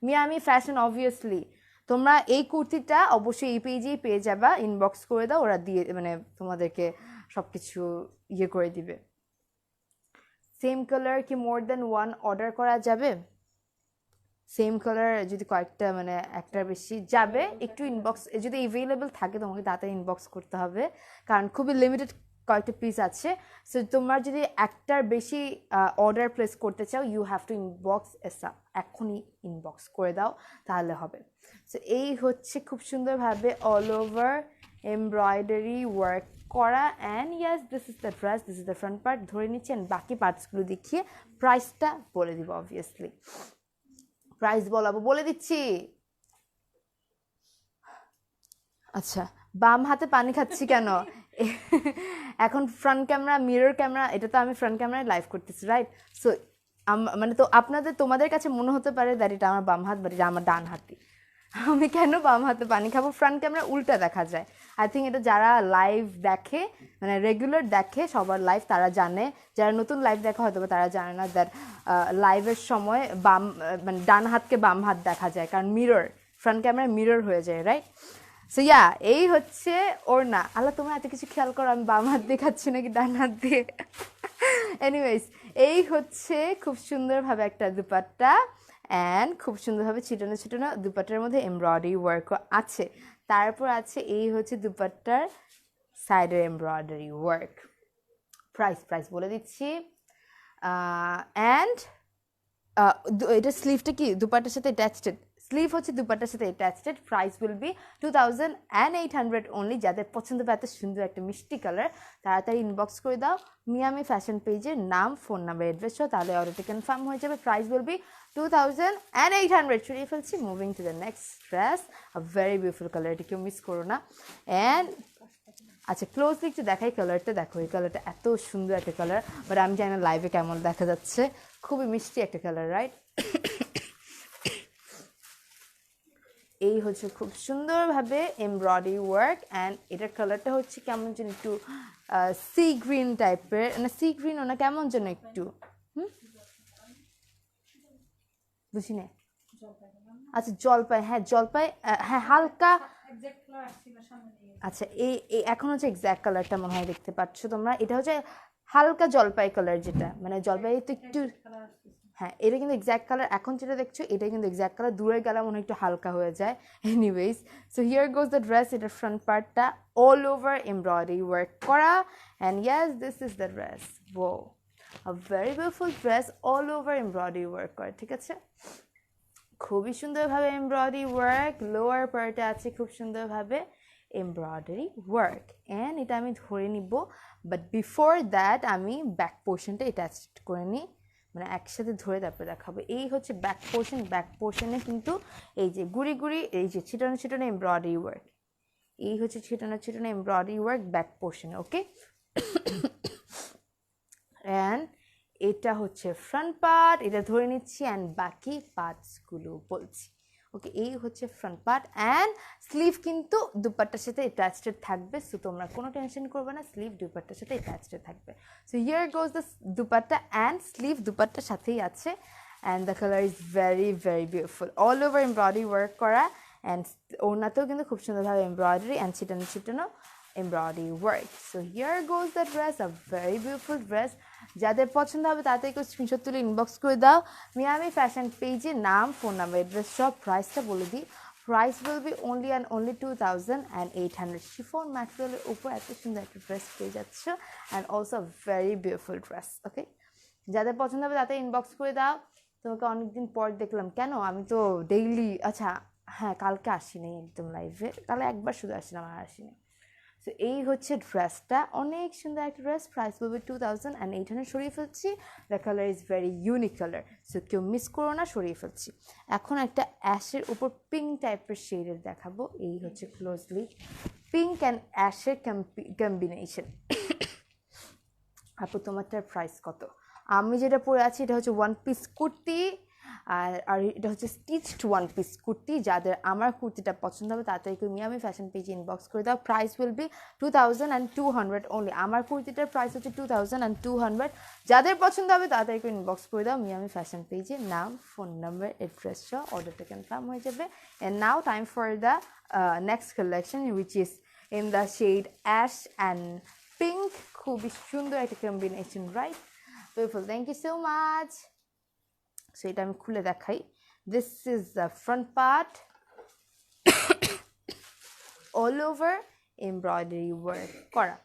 [SPEAKER 1] Miami fashion, obviously তোমরা এই কুর্তিটা অবশ্যই এই পেজেই পেয়ে যাবা, ইনবক্স করে দাও, ওরা দিয়ে মানে তোমাদেরকে সব কিছু ইয়ে করে দিবে। সেম কালার কি মোর দেন ওয়ান অর্ডার করা যাবে? সেম কালার যদি কয়েকটা, মানে একটার বেশি যাবে, একটু ইনবক্স যদি অ্যাভেলেবেল থাকে তোমাকে তাড়াতাড়ি ইনবক্স করতে হবে, কারণ খুবই লিমিটেড কয়েকটা পিস আছে। সো তোমরা যদি একটার বেশি অর্ডার প্লেস করতে চাও, ইউ হ্যাভ টু ইনবক্স এসা, এখনই ইনবক্স করে দাও, তাহলে হবে। সো এই হচ্ছে খুব সুন্দরভাবে অল ওভার এমব্রয়ডারি ওয়ার্ক করা, and yes this is the dress, this is the front part. ধরে নিচ্ছি, অ্যান্ড বাকি পার্টসগুলো দেখিয়ে প্রাইসটা বলে দিব। অবভিয়াসলি প্রাইস বলাবো, বলে দিচ্ছি। আচ্ছা, বাম হাতে পানি খাচ্ছি কেন? এখন ফ্রন্ট ক্যামেরা, মিরর ক্যামেরা, এটা তো আমি ফ্রন্ট ক্যামেরায় লাইভ করতেছি, রাইট? সো মানে তো তোমাদের কাছে মনে হতে পারে দ্যাট এটা আমার বাম হাত, বাট এটা আমার ডান হাতি। আমি কেন বাম হাতে পানি খাবো? ফ্রন্ট ক্যামেরা উল্টা দেখা যায়। আই থিঙ্ক এটা যারা লাইভ দেখে, মানে রেগুলার দেখে সবার লাইভ, তারা জানে। যারা নতুন লাইভ দেখা হয়তো তারা জানে না দ্যাট লাইভের সময় বাম, মানে ডান হাতকে বাম হাত দেখা যায়, কারণ মিরর, ফ্রন্ট ক্যামেরা মিরর হয়ে যায়, রাইট? সো ইয়া, এই হচ্ছে ওড়না। আল্লাহ, তোমরা এত কিছু খেয়াল করো, আমি বাম হাত দিয়ে খাচ্ছি নাকি ডান হাত দিয়ে। এনিওয়েজ, এই হচ্ছে খুব সুন্দরভাবে একটা দুপাট্টা, অ্যান্ড খুব সুন্দরভাবে ছিটানো ছিটানো দুপাট্টার মধ্যে এমব্রয়ডারি ওয়ার্কও আছে। তারপর আছে এই হচ্ছে দুপাট্টার সাইডের এমব্রয়ডারি ওয়ার্ক। প্রাইস বলে দিচ্ছি। অ্যান্ড এটা স্লিভটা কি দুপাট্টার সাথে অ্যাটাচড? স্লিভ হচ্ছে দুপাট্টার সাথে attached price will B 2800 only যাদের পছন্দ হবে এত সুন্দর একটা মিষ্টি কালার তাড়াতাড়ি ইনবক্স করে দাও মিয়ামি ফ্যাশন পেজের নাম ফোন নাম্বার অ্যাড্রেস সহ তাহলে অর্ডারটা কনফার্ম হয়ে যাবে প্রাইস উইল বি 2800 ছড়িয়ে ফেলছি moving to the next dress a very beautiful colour এটা কেউ মিস করো না অ্যান্ড আচ্ছা ক্লোজলি একটু দেখাই কালারটা দেখো এই কালারটা এত সুন্দর একটা কালার বাট আমি জানি না লাইভে কেমন দেখা যাচ্ছে খুবই মিষ্টি একটা কালার রাইট এই হচ্ছে খুব সুন্দরভাবে এমব্রয়ডারি ওয়ার্ক অ্যান্ড এটার কালারটা হচ্ছে কেমন যেন একটু সি গ্রিন টাইপের না সি গ্রিনও না কেমন যেন একটু বুঝি না আচ্ছা জলপাই হ্যাঁ জলপাই হ্যাঁ হালকা আচ্ছা এই এখন হচ্ছে এক্স্যাক্ট কালারটা মনে হয় দেখতে পাচ্ছ তোমরা এটা হচ্ছে হালকা জলপাই কালার যেটা মানে জলপাই তো একটু হ্যাঁ এটা কিন্তু এক্স্যাক্ট কালার এখন যেটা দেখছো এটা কিন্তু এক্স্যাক্ট কালার দূরের গেলা মনে হয় একটু হালকা হয়ে যায় anyways so here goes the dress এটার ফ্রন্ট পার্টটা অল ওভার এমব্রয়ডারি ওয়ার্ক করা and yes this is the dress wow a very beautiful dress all over embroidery work করা ঠিক আছে খুবই সুন্দরভাবে এমব্রয়ডারি ওয়ার্ক লোয়ার পার্টে আছে খুব সুন্দরভাবে এমব্রয়ডারি ওয়ার্ক অ্যান্ড এটা আমি ধরে নিব বাট বিফোর দ্যাট আমি ব্যাক পোর্শনটা অ্যাটাচ করে নিই মানে একসাথে ধরে তারপরে দেখাবো এই হচ্ছে ব্যাক পোর্শনে কিন্তু এই যে গুড়ি গুড়ি এই যে ছিটানো ছিটানো এমব্রয়ডারি ওয়ার্ক এই হচ্ছে ছিটানো ছিটানো এমব্রয়ডারি ওয়ার্ক ব্যাক পোর্শনে ওকে অ্যান্ড এটা হচ্ছে ফ্রন্ট পার্ট এটা ধরে নিচ্ছি অ্যান্ড বাকি পার্টসগুলো বলছি ওকে এই হচ্ছে ফ্রন্ট পার্ট অ্যান্ড স্লিভ কিন্তু দুপাট্টার সাথে অ্যাটাচড থাকবে সো তোমরা কোনো টেনশন করবে না স্লিভ দুপাট্টার সাথে অ্যাটাচড থাকবে so here goes the dupatta and sleeve দুপাট্টার সাথেই আছে and the colour is very very beautiful all over embroidery work করা অ্যান্ড ওনাতেও কিন্তু খুব সুন্দরভাবে এমব্রয়ডারি অ্যান্ড ছিটানো ছিটানো embroidery work so here goes the dress a very beautiful dress যাদের পছন্দ হবে তাড়াতাড়ি করে স্ক্রিনশট তুলে ইনবক্স করে দাও মিয়ামি ফ্যাশন পেজে নাম ফোন নাম্বার অ্যাড্রেস সব প্রাইসটা বলে দিই price will be only and only 2800 chiffon ম্যাটেরিয়ালের উপর এত সুন্দর একটা ড্রেস পেয়ে যাচ্ছ and also very beautiful dress okay যাদের পছন্দ হবে তাড়াতাড়ি ইনবক্স করে দাও তোমাকে অনেকদিন পর দেখলাম কেন আমি তো ডেইলি আচ্ছা হ্যাঁ কালকে আসিনি একদম লাইভে কালে একবার শুধু আসলাম আর আসিনি সো এই হচ্ছে ড্রেসটা অনেক সুন্দর একটা ড্রেস প্রাইস বলবে 2800 সরিয়ে ফেলছি the colour is very unique colour so কেউ মিস করো না সরিয়ে ফেলছি এখন একটা অ্যাশের উপর পিঙ্ক টাইপের শেডের দেখাবো এই হচ্ছে ক্লোজলি পিঙ্ক অ্যান্ড অ্যাশের কম্বিনেশন আপু তোমারটার প্রাইস কত আমি যেটা পরে আছি এটা হচ্ছে ওয়ান পিস কুর্তি আর এটা হচ্ছে স্টিচড ওয়ান পিস কুর্তি যাদের আমার কুর্তিটা পছন্দ হবে তাড়াতাড়ি করে মিয়ামি ফ্যাশন পেজে ইনবক্স করে দাও প্রাইস উইল বি 2200 অনলি আমার কুর্তিটার প্রাইস হচ্ছে 2200 যাদের পছন্দ হবে তাড়াতাড়ি করে ইনবক্স করে দাও মিয়ামি ফ্যাশন পেজে নাম ফোন নাম্বার অ্যাড্রেস সহ অর্ডারটা কনফার্ম হয়ে যাবে and now time for the next collection which is in the shade ash and pink খুবই সুন্দর একটা combination right beautiful thank you so much so এটা আমি খুলে দেখাই this is the front part all over embroidery work করা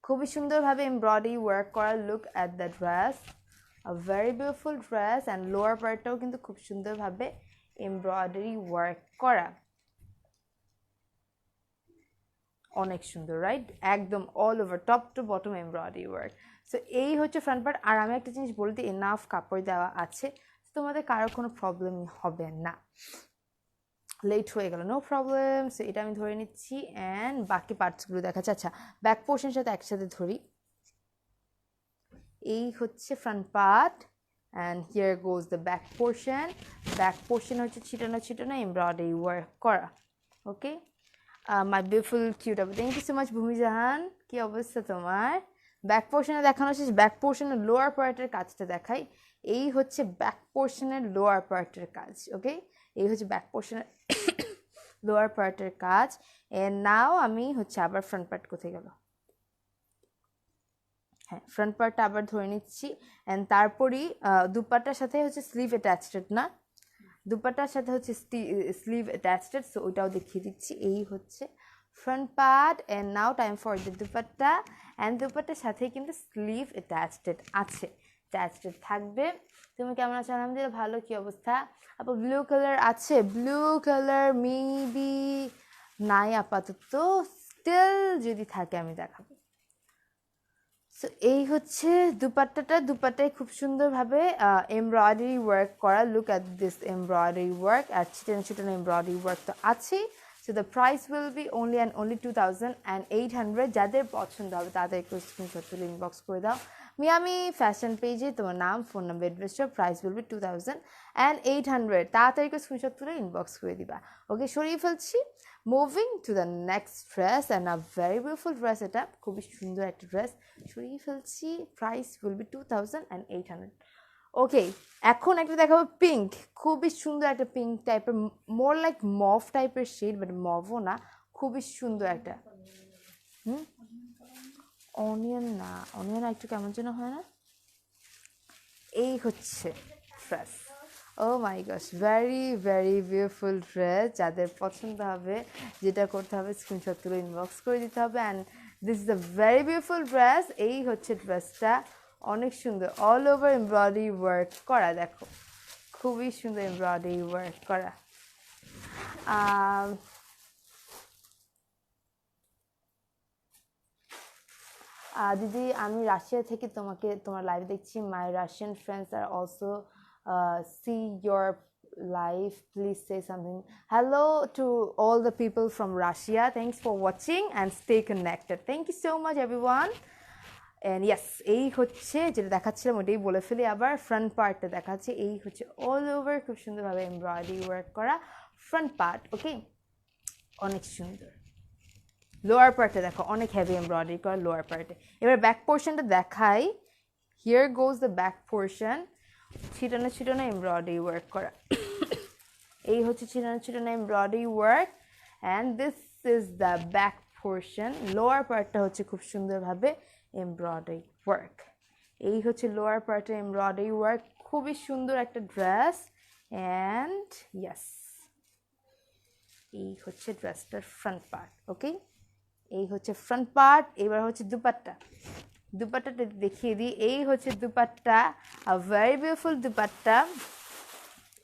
[SPEAKER 1] খুবই সুন্দরভাবে এমব্রয়ডারি ওয়ার্ক করা look at the dress a very beautiful dress and lower পার্টটাও কিন্তু খুব সুন্দরভাবে এমব্রয়ডারি ওয়ার্ক করা অনেক সুন্দর রাইট একদম all over top to bottom embroidery work so এই হচ্ছে ফ্রন্ট পার্ট আর আমি একটা জিনিস বলতে এনাফ কাপড় দেওয়া আছে তোমাদের কারো কোনো প্রবলেম হবে না লেট হয়ে গেল নো প্রবলেম সো এটা আমি ধরে নিচ্ছি অ্যান্ড বাকি পার্টসগুলো দেখাচ্ছে আচ্ছা ব্যাক পোর্শনের সাথে একসাথে ধরি এই হচ্ছে front part and here goes the back portion হচ্ছে ছিটানো ছিটানো এমব্রয়ডারি ওয়ার্ক করা ওকে মাই বিউটিফুল কিউট আপু থ্যাংক ইউ সো মাচ ভূমি জাহান কি অবস্থা তোমার ব্যাক পোর্শনে দেখানো শেষ ব্যাক পোর্শনের লোয়ার পার্টের কাজটা দেখাই এই হচ্ছে ব্যাক পোর্শনের লোয়ার পার্টের কাজ ওকে এই হচ্ছে ব্যাক পোর্শনের লোয়ার পার্টের কাজ এন্ড নাও আমি হচ্ছে আবার ফ্রন্ট পার্ট কোথায় গেল হ্যাঁ ফ্রন্ট পার্টটা আবার ধরে নিচ্ছি অ্যান্ড তারপরই দুপাট্টার সাথে হচ্ছে স্লিভ অ্যাটাচড না দুপাট্টার সাথে হচ্ছে স্লিভ অ্যাটাচড সো ওইটাও দেখিয়ে দিচ্ছি এই হচ্ছে front part and now time for the dupatta and দুপাট্টার সাথে কিন্তু স্লিভ অ্যাটাচড আছে অ্যাটাচড থাকবে। তুমি কেমন আছো? আলহামদুলিল্লাহ ভালো। কি অবস্থা আপু? ব্লু কালার আছে? ব্লু কালার মেবি নাই আপাতত, স্টিল যদি থাকে আমি দেখাবো। সো এই হচ্ছে দুপাট্টাটা। দুপাট্টায় খুব সুন্দরভাবে এমব্রয়ডারি ওয়ার্ক করা। Look at this embroidery work, আর ছিটানো ছিটানো এমব্রয়ডারি ওয়ার্ক তো আছেই। So the price will be only and only 2800। যাদের পছন্দ হবে তাদেরকে স্ক্রিনশট তুলে ইনবক্স করে দাও মিয়ামি ফ্যাশন পেজে, তোমার নাম, ফোন নাম্বার, অ্যাড্রেসটা। Price will B 2800। তাড়াতাড়ি করে স্ক্রিনশট তুলে ইনবক্স করে দিবা। ওকে, সরিয়ে ফেলছি। Moving to the next dress, and a very beautiful dress. এটা খুবই সুন্দর একটা ড্রেস, সরিয়ে ফেলছি। Price will B 2800। ওকে, এখন একটা দেখাবো পিঙ্ক। খুবই সুন্দর একটা পিঙ্ক টাইপের, মোর লাইক মভ টাইপের শেড, বাট মভও না, খুবই সুন্দর একটা। অনিয়ন না, অনিয়ন একটু কেমন যেন হয় না। এই হচ্ছে dress. Oh my gosh, very very beautiful dress. যাদের পছন্দ হবে, যেটা করতে হবে স্ক্রিনশট তুলে ইনবক্স করে দিতে হবে। And this is a very beautiful dress. এই হচ্ছে ড্রেসটা, অনেক সুন্দর, অল ওভার এমব্রয়ডারি ওয়ার্ক করা। দেখো খুবই সুন্দর এমব্রয়ডারি ওয়ার্ক করা। দিদি আমি রাশিয়া থেকে তোমার লাইভ দেখছি। মাই রাশিয়ান ফ্রেন্ডস আর also see your live. Please say something. Hello to all the people from Russia. Thanks for watching and stay connected. Thank you so much everyone. And yes, এই হচ্ছে যেটা দেখাচ্ছিলাম ওটাই বলে ফেলি আবার। ফ্রন্ট পার্টটা দেখাচ্ছি। এই হচ্ছে অল ওভার খুব সুন্দরভাবে এমব্রয়ডারি ওয়ার্ক করা ফ্রন্ট পার্ট। ওকে, অনেক সুন্দর। লোয়ার পার্টে দেখো অনেক হেভি এমব্রয়ডারি করা লোয়ার পার্টে। এবার ব্যাক পোর্শনটা দেখাই। Here goes the back portion. ছিটানো ছিটানো এমব্রয়ডারি ওয়ার্ক করা। এই হচ্ছে ছিটানো ছিটানো embroidery work, and this is the back portion. Lower পার্টটা হচ্ছে খুব সুন্দরভাবে এমব্রয়ডারি ওয়ার্ক। এই হচ্ছে লোয়ার পার্টের এমব্রয়ডারি ওয়ার্ক। খুবই সুন্দর একটা ড্রেস। অ্যান্ড ইয়াস, এই হচ্ছে ড্রেসটার ফ্রন্ট পার্ট। ওকে, এই হচ্ছে ফ্রন্ট পার্ট। এবার হচ্ছে দুপাট্টা। দুপাট্টাটা দেখিয়ে দিই। এই হচ্ছে dupatta, a very beautiful dupatta.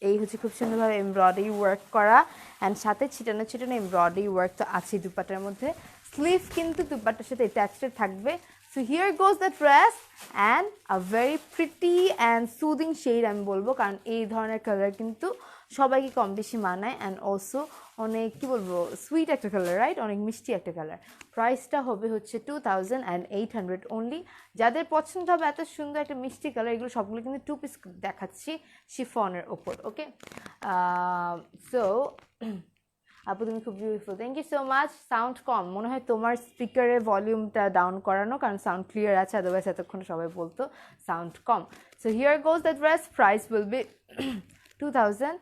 [SPEAKER 1] এই হচ্ছে খুব সুন্দরভাবে এমব্রয়ডারি ওয়ার্ক করা, অ্যান্ড সাথে ছিটানো ছিটানো এমব্রয়ডারি ওয়ার্ক তো আছে দুপাট্টার মধ্যে। স্লিভ কিন্তু দুপাট্টার সাথে অ্যাটাচড থাকবে। So here goes the dress, and a very pretty and soothing shade আমি বলবো, কারণ এই ধরনের কালার কিন্তু সবাইকে কম বেশি মানায়। অ্যান্ড অলসো অনেক কী বলবো, সুইট একটা কালার, রাইট? অনেক মিষ্টি একটা কালার। প্রাইসটা হবে হচ্ছে 2800 অনলি। যাদের পছন্দ হবে এত সুন্দর একটা মিষ্টি কালার, এগুলো সবগুলো কিন্তু 2 পিস দেখাচ্ছি শিফনের ওপর। ওকে, সো আপু তুমি খুব beautiful. Thank you so much. Sound কম মনে হয় তোমার স্পিকারের ভলিউমটা ডাউন করানো, কারণ সাউন্ড ক্লিয়ার আছে, আদারওয়াইজ এতক্ষণ সবাই বলতো sound com. So here goes the dress, price will B 2800।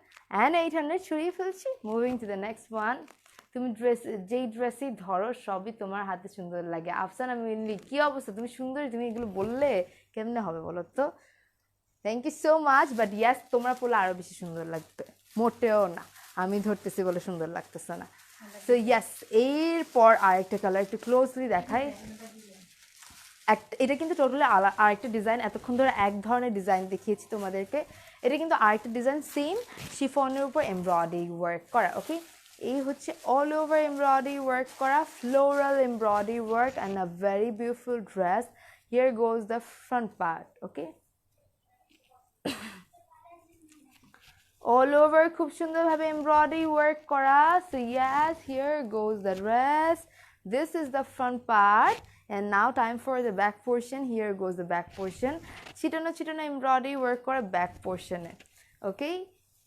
[SPEAKER 1] ছড়িয়ে ফেলছি। Moving to the next one. তুমি যেই ড্রেসই ধরো সবই তোমার হাতে সুন্দর লাগে। আফসানা মিনলি, কী অবস্থা? তুমি সুন্দরী, তুমি এগুলো বললে কেমনে হবে বলো তো? Thank you so much. But yes, তোমরা পড়লে আরও বেশি সুন্দর লাগবে। মোটেও না, আমি ধরতেছি বলে সুন্দর লাগতেছে না। সো ইয়াস, এরপর আরেকটা কালার একটু ক্লোজলি দেখাই। এটা কিন্তু টোটালি আরেকটা ডিজাইন। এতক্ষণ ধরে এক ধরনের ডিজাইন দেখিয়েছি তোমাদেরকে, এটা কিন্তু আরেকটা ডিজাইন, সেম শিফনের উপর এমব্রয়ডারি ওয়ার্ক করা। ওকে, এই হচ্ছে অল ওভার এমব্রয়ডারি ওয়ার্ক করা, floral embroidery work, and a very beautiful dress. Here goes the front part. Okay, all over খুব সুন্দরভাবে এমব্রয়ডারি ওয়ার্ক করা। So yes, here goes the dress. This is the front part, and now time for the back portion. Here goes the back portion. Chitana chitana embroidery work kora back portion e. Okay,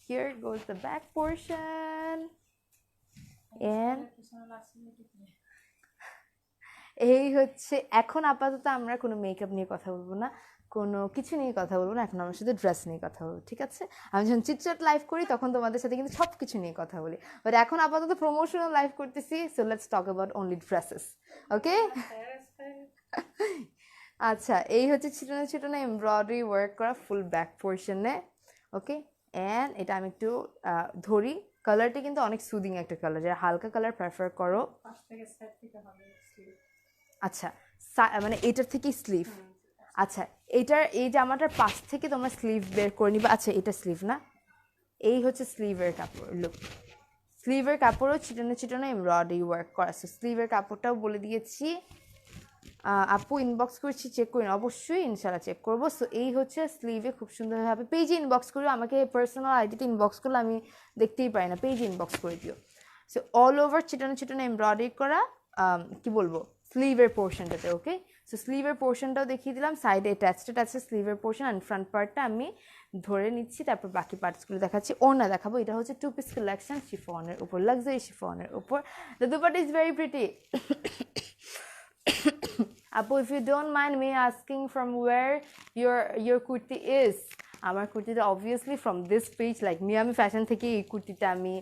[SPEAKER 1] here goes the back portion. And এই হচ্ছে, এখন আপাতত আমরা কোনো makeup নিয়ে কথা বলবো না, কোনো কিছু নিয়ে কথা বলবো না। এখন আমার সাথে ড্রেস নিয়ে কথা বলবো, ঠিক আছে? আমি যখন চিটচাট লাইভ করি তখন তোমাদের সাথে কিন্তু সব কিছু নিয়ে কথা বলি, বাট এখন আপাতত প্রমোশনাল লাইভ করতেছি। So let's talk about only dresses. Okay, আচ্ছা, এই হচ্ছে ছিটানো ছিটানো এমব্রয়ডারি ওয়ার্ক করা ফুল ব্যাক পোর্শনে। ওকে, অ্যান্ড এটা আমি একটু ধরি। কালারটা কিন্তু অনেক সুদিং একটা কালার, যারা হালকা কালার প্রেফার করো। আচ্ছা, মানে এটার থেকেই স্লিভ। আচ্ছা এটার এই জামাটার পাশ থেকে তোমরা স্লিভ বের করে নিবা আচ্ছা এটা স্লিভ না এই হচ্ছে স্লিভের কাপড় লুক স্লিভের কাপড়ও ছিটানো ছিটানো এমব্রয়ডারি ওয়ার্ক করা আছে স্লিভের কাপড়টাও বলে দিয়েছি আপু ইনবক্স করেছি চেক করিন অবশ্যই ইনশাল্লাহ চেক করবো সো এই হচ্ছে স্লিভে খুব সুন্দরভাবে পেজে ইনবক্স করিও আমাকে পার্সোনাল আইডিতে ইনবক্স করলে আমি দেখতেই পারি না পেজে ইনবক্স করে দিও সো অল ওভার ছিটানো ছিটানো এমব্রয়ডারি করা কি বলবো স্লিভের পোর্শনটাতে ওকে সো স্লিভের পোর্শনটাও দেখিয়ে দিলাম সাইডে অ্যাটাচড আছে স্লিভের পোর্শন অ্যান্ড ফ্রন্ট পার্টটা আমি ধরে নিচ্ছি তারপর বাকি পার্টসগুলো দেখাচ্ছি ওড়না দেখাবো এটা হচ্ছে 2 পিস কালেকশন শিফনের উপর লাক্সারি শিফনের উপর the dupatta is very pretty Apu, if you don't mind me asking from where your kurti is, আমার কুর্তিটা obviously from this page like Miami fashion থেকে এই কুর্তিটা আমি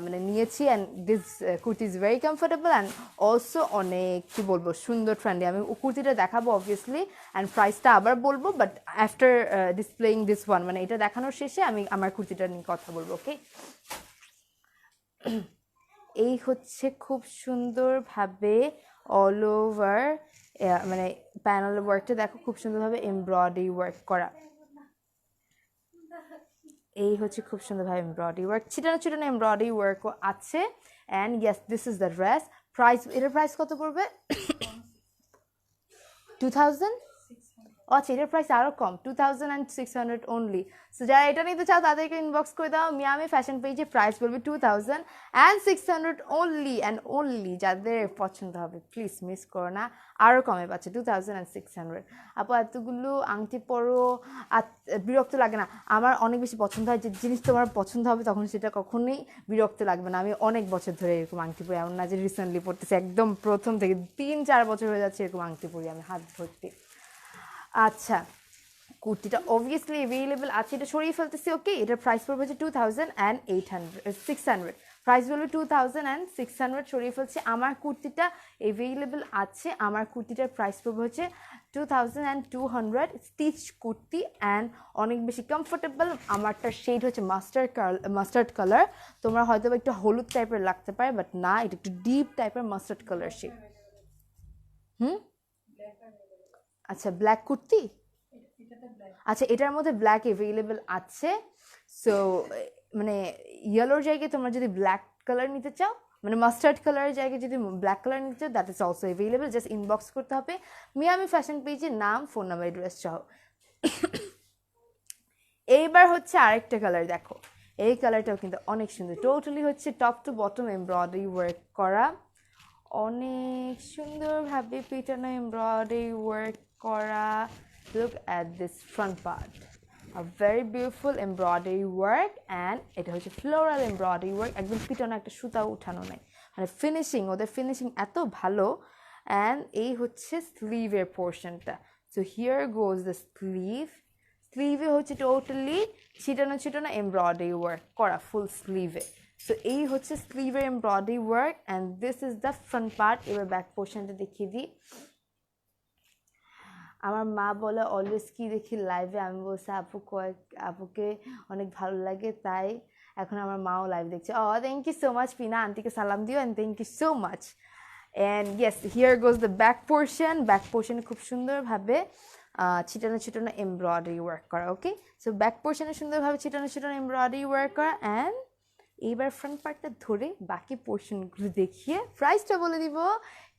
[SPEAKER 1] মানে নিয়েছি and this kurti is very comfortable and also অনেক কী বলবো সুন্দর ট্রেন্ডি আমি কুর্তিটা দেখাবো অবভিয়াসলি অ্যান্ড প্রাইসটা আবার বলবো but after displaying this one মানে এটা দেখানোর শেষে আমি আমার কুর্তিটা নিয়ে কথা বলবো ওকে এই হচ্ছে খুব সুন্দরভাবে অল ওভার মানে প্যানেল ওয়ার্কটা দেখো খুব সুন্দরভাবে এমব্রয়ডারি ওয়ার্ক করা এই হচ্ছে খুব সুন্দরভাবে এমব্রয়ডারি ওয়ার্ক ছিটানো ছিটানো এমব্রয়ডারি ওয়ার্কও আছে and yes this is the dress price এটার প্রাইস কত পড়বে 2000 আচ্ছা এটার প্রাইস আরও কম 2600 অনলি সো যারা এটা নিতে চাও তাদেরকে ইনবক্স করে দাও মিয়ামি ফ্যাশন পেজে প্রাইস বলবে 2600 অনলি অ্যান্ড অনলি যাদের পছন্দ হবে প্লিজ মিস করো না আরও কমে পাচ্ছে 2600 আপু এতগুলো আংটি পরো আর বিরক্ত লাগে না আমার অনেক বেশি পছন্দ হয় যে জিনিস তোমার পছন্দ হবে তখন সেটা কখনোই বিরক্ত লাগবে না আমি অনেক বছর ধরে এরকম আংটি পরি এমন না যে রিসেন্টলি পড়তেছি একদম প্রথম থেকে 3-4 বছর হয়ে যাচ্ছে এরকম আংটি পরি আমি হাত ভর্তি আচ্ছা কুর্তিটা অবভিয়াসলি অ্যাভেলেবল আছে এটা সরিয়ে ফেলতেছি ওকে এটার প্রাইস পড়বে হচ্ছে 600 প্রাইস বলবে 2600 সরিয়ে ফেলছি আমার কুর্তিটা অ্যাভেলেবল আছে আমার কুর্তিটার প্রাইস পড়বে হচ্ছে 2200 স্টিচ কুর্তি অ্যান্ড অনেক বেশি কমফোর্টেবল আমারটার শেড হচ্ছে মাস্টার্ড কালার তোমরা হয়তো একটু হলুদ টাইপের লাগতে পারে বাট না এটা একটু ডিপ টাইপের মাস্টার্ড কালার শেড আচ্ছা ব্ল্যাক কুর্তি আচ্ছা এটার মধ্যে ব্ল্যাক অ্যাভেলেবল আছে সো মানে ইয়েলোর জায়গায় তোমরা যদি ব্ল্যাক কালার নিতে চাও মানে মাস্টার্ড কালারের জায়গায় যদি ব্ল্যাক কালার নিতে চাও that is also available just inbox করতে হবে মিয়ামি ফ্যাশন পেজের নাম ফোন নাম্বার অ্যাড্রেস সহ এইবার হচ্ছে আরেকটা কালার দেখো এই কালারটাও কিন্তু অনেক সুন্দর টোটালি হচ্ছে top to bottom embroidery work করা অনেক সুন্দরভাবে পিটানো এমব্রয়ডারি ওয়ার্ক করা look at this front part a very beautiful embroidery work and এটা হচ্ছে floral embroidery work একদম পিটানো একটা সুতা উঠানো নাই মানে ফিনিশিং ওদের ফিনিশিং এত ভালো and এই হচ্ছে স্লিভের পোর্শনটা so here goes the স্লিভে হচ্ছে টোটালি ছিটানো ছিটানো এমব্রয়ডারি ওয়ার্ক করা ফুল স্লিভে সো এই হচ্ছে স্লিভের embroidery work and this is the front part এবার ব্যাক পোর্শনটা দেখিয়ে দিই আমার মা বলে অলওয়েজ কি দেখি লাইভে আমি বলছি আপুকে অনেক ভালো লাগে তাই এখন আমার মাও লাইভ দেখছে থ্যাংক ইউ সো মাচ পিনা আন্টিকে সালাম দিও and thank you so much and yes here goes the back পোর্শনে খুব সুন্দরভাবে ছিটানো ছিটানো এমব্রয়ডারি ওয়ার্ক করা ওকে সো ব্যাক পোর্শনে সুন্দরভাবে ছিটানো ছিটানো এমব্রয়ডারি ওয়ার্ক করা অ্যান্ড এইবার ফ্রন্ট পার্টটা ধরে বাকি পোর্শনগুলো দেখিয়ে প্রাইসটা বলে দিব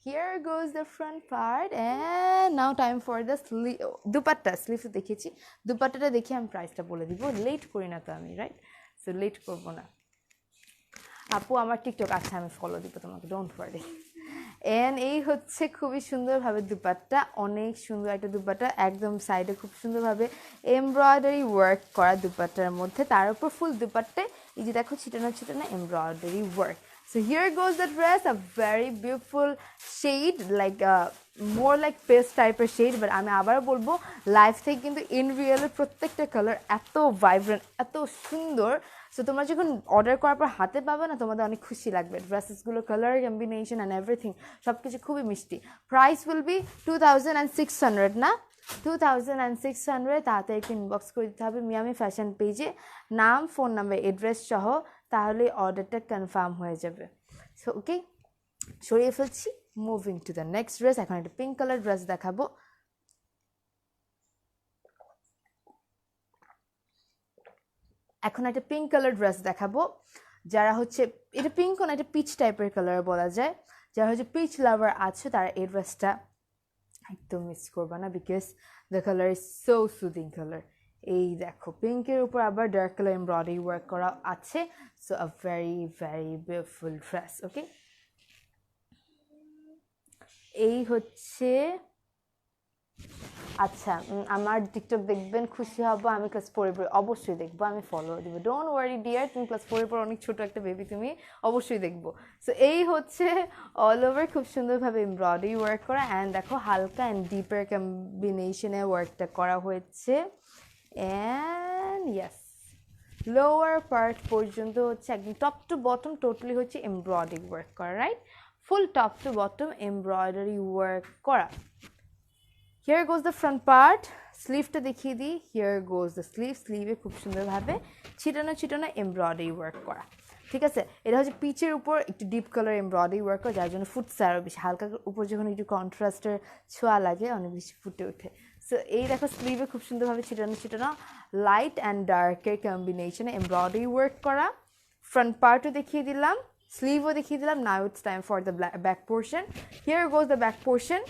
[SPEAKER 1] here goes the front part and now time for the dupatta sleeve দেখিয়েছি দুপাট্টাটা দেখে আমি প্রাইসটা বলে দিব লেট করি না তো আমি রাইট সো লেট করবো না আপু আমার টিকটক আচ্ছা আমি ফলো দিব তোমাকে ডোন্ট ওয়ারি এন্ড এই হচ্ছে খুবই সুন্দরভাবে দুপাট্টা অনেক সুন্দর একটা দুপাট্টা একদম সাইডে খুব সুন্দরভাবে এমব্রয়ডারি ওয়ার্ক করা দুপাট্টার মধ্যে তার উপর ফুল দুপাট্টায় এই যে দেখো ছিটানো ছিটানো embroidery work So here goes the dress, a very beautiful shade, like more like paste type of shade. But আমি আবার বলবো লাইভ থেকে কিন্তু ইন রিয়েলের প্রত্যেকটা কালার এত ভাইব্রেন্ট এত সুন্দর সো তোমরা যখন অর্ডার করার পর হাতে পাবে না তোমাদের অনেক খুশি লাগবে ড্রেসেসগুলো কালার কম্বিনেশন অ্যান্ড এভরিথিং সব কিছু খুবই মিষ্টি প্রাইস উইল বি 2600 না 2600 তাড়াতাড়ি একটু ইনবক্স করে দিতে হবে মিয়ামি ফ্যাশন পেজে নাম ফোন নাম্বার অ্যাড্রেস সহ তাহলে অর্ডারটা কনফার্ম হয়ে যাবে সো ওকে সরিয়ে ফেলছি moving to the next dress এখন একটা পিঙ্ক কালার ড্রেস দেখাবো এখন একটা পিঙ্ক কালার ড্রেস দেখাবো, যারা হচ্ছে এটা পিঙ্ক না, এটা পিচ টাইপের কালার বলা যায়, যারা হচ্ছে পিচ লাভার আছে তারা এই ড্রেসটা একদম মিস করবা না, because the colour is so soothing colour. এই দেখো পিঙ্কের উপর আবার ডার্ক কালার এমব্রয়ডারি ওয়ার্ক করা আছে, so a very very beautiful dress. Okay, এই হচ্ছে আচ্ছা আমার টিকটক দেখবেন, খুশি হব, আমি ক্লাস 4 এর অবশ্যই দেখবো, আমি ফলো দিব, ডোন্ট ওয়ারি ডিয়ার, তুমি ক্লাস 4 এর পর অনেক ছোট একটা বেবি, তুমি অবশ্যই দেখবো। সো এই হচ্ছে অল ওভার খুব সুন্দরভাবে এমব্রয়ডারি ওয়ার্ক করা, অ্যান্ড দেখো হালকা অ্যান্ড ডিপের কম্বিনেশনে ওয়ার্কটা করা হয়েছে। অ্যান্ড ইয়েস, লোয়ার পার্ট পর্যন্ত হচ্ছে একদম টপ টু বটম টোটালি হচ্ছে এমব্রয়ডারি ওয়ার্ক করা, right? Full top to bottom embroidery work করা। Here goes the front part, স্লিভটা দেখিয়ে দিই। Here goes the sleeve, স্লিভে খুব সুন্দরভাবে ছিটানো ছিটানো এমব্রয়ডারি ওয়ার্ক করা, ঠিক আছে? এটা হচ্ছে পিচের উপর একটু ডিপ কালার এমব্রয়ডারি ওয়ার্ক করা, যার জন্য ফুটছে আরও বেশি, হালকা উপর যখন একটু কন্ট্রাস্টের ছোঁয়া লাগে অনেক বেশি ফুটে ওঠে। সো এই দেখো স্লিভে খুব সুন্দরভাবে ছিটানো ছিটানো লাইট অ্যান্ড ডার্কের কম্বিনেশনে এমব্রয়ডারি ওয়ার্ক করা। ফ্রন্ট পার্টও দেখিয়ে দিলাম, স্লিভও দেখিয়ে দিলাম। Now it's time for the back portion. Here goes the back portion,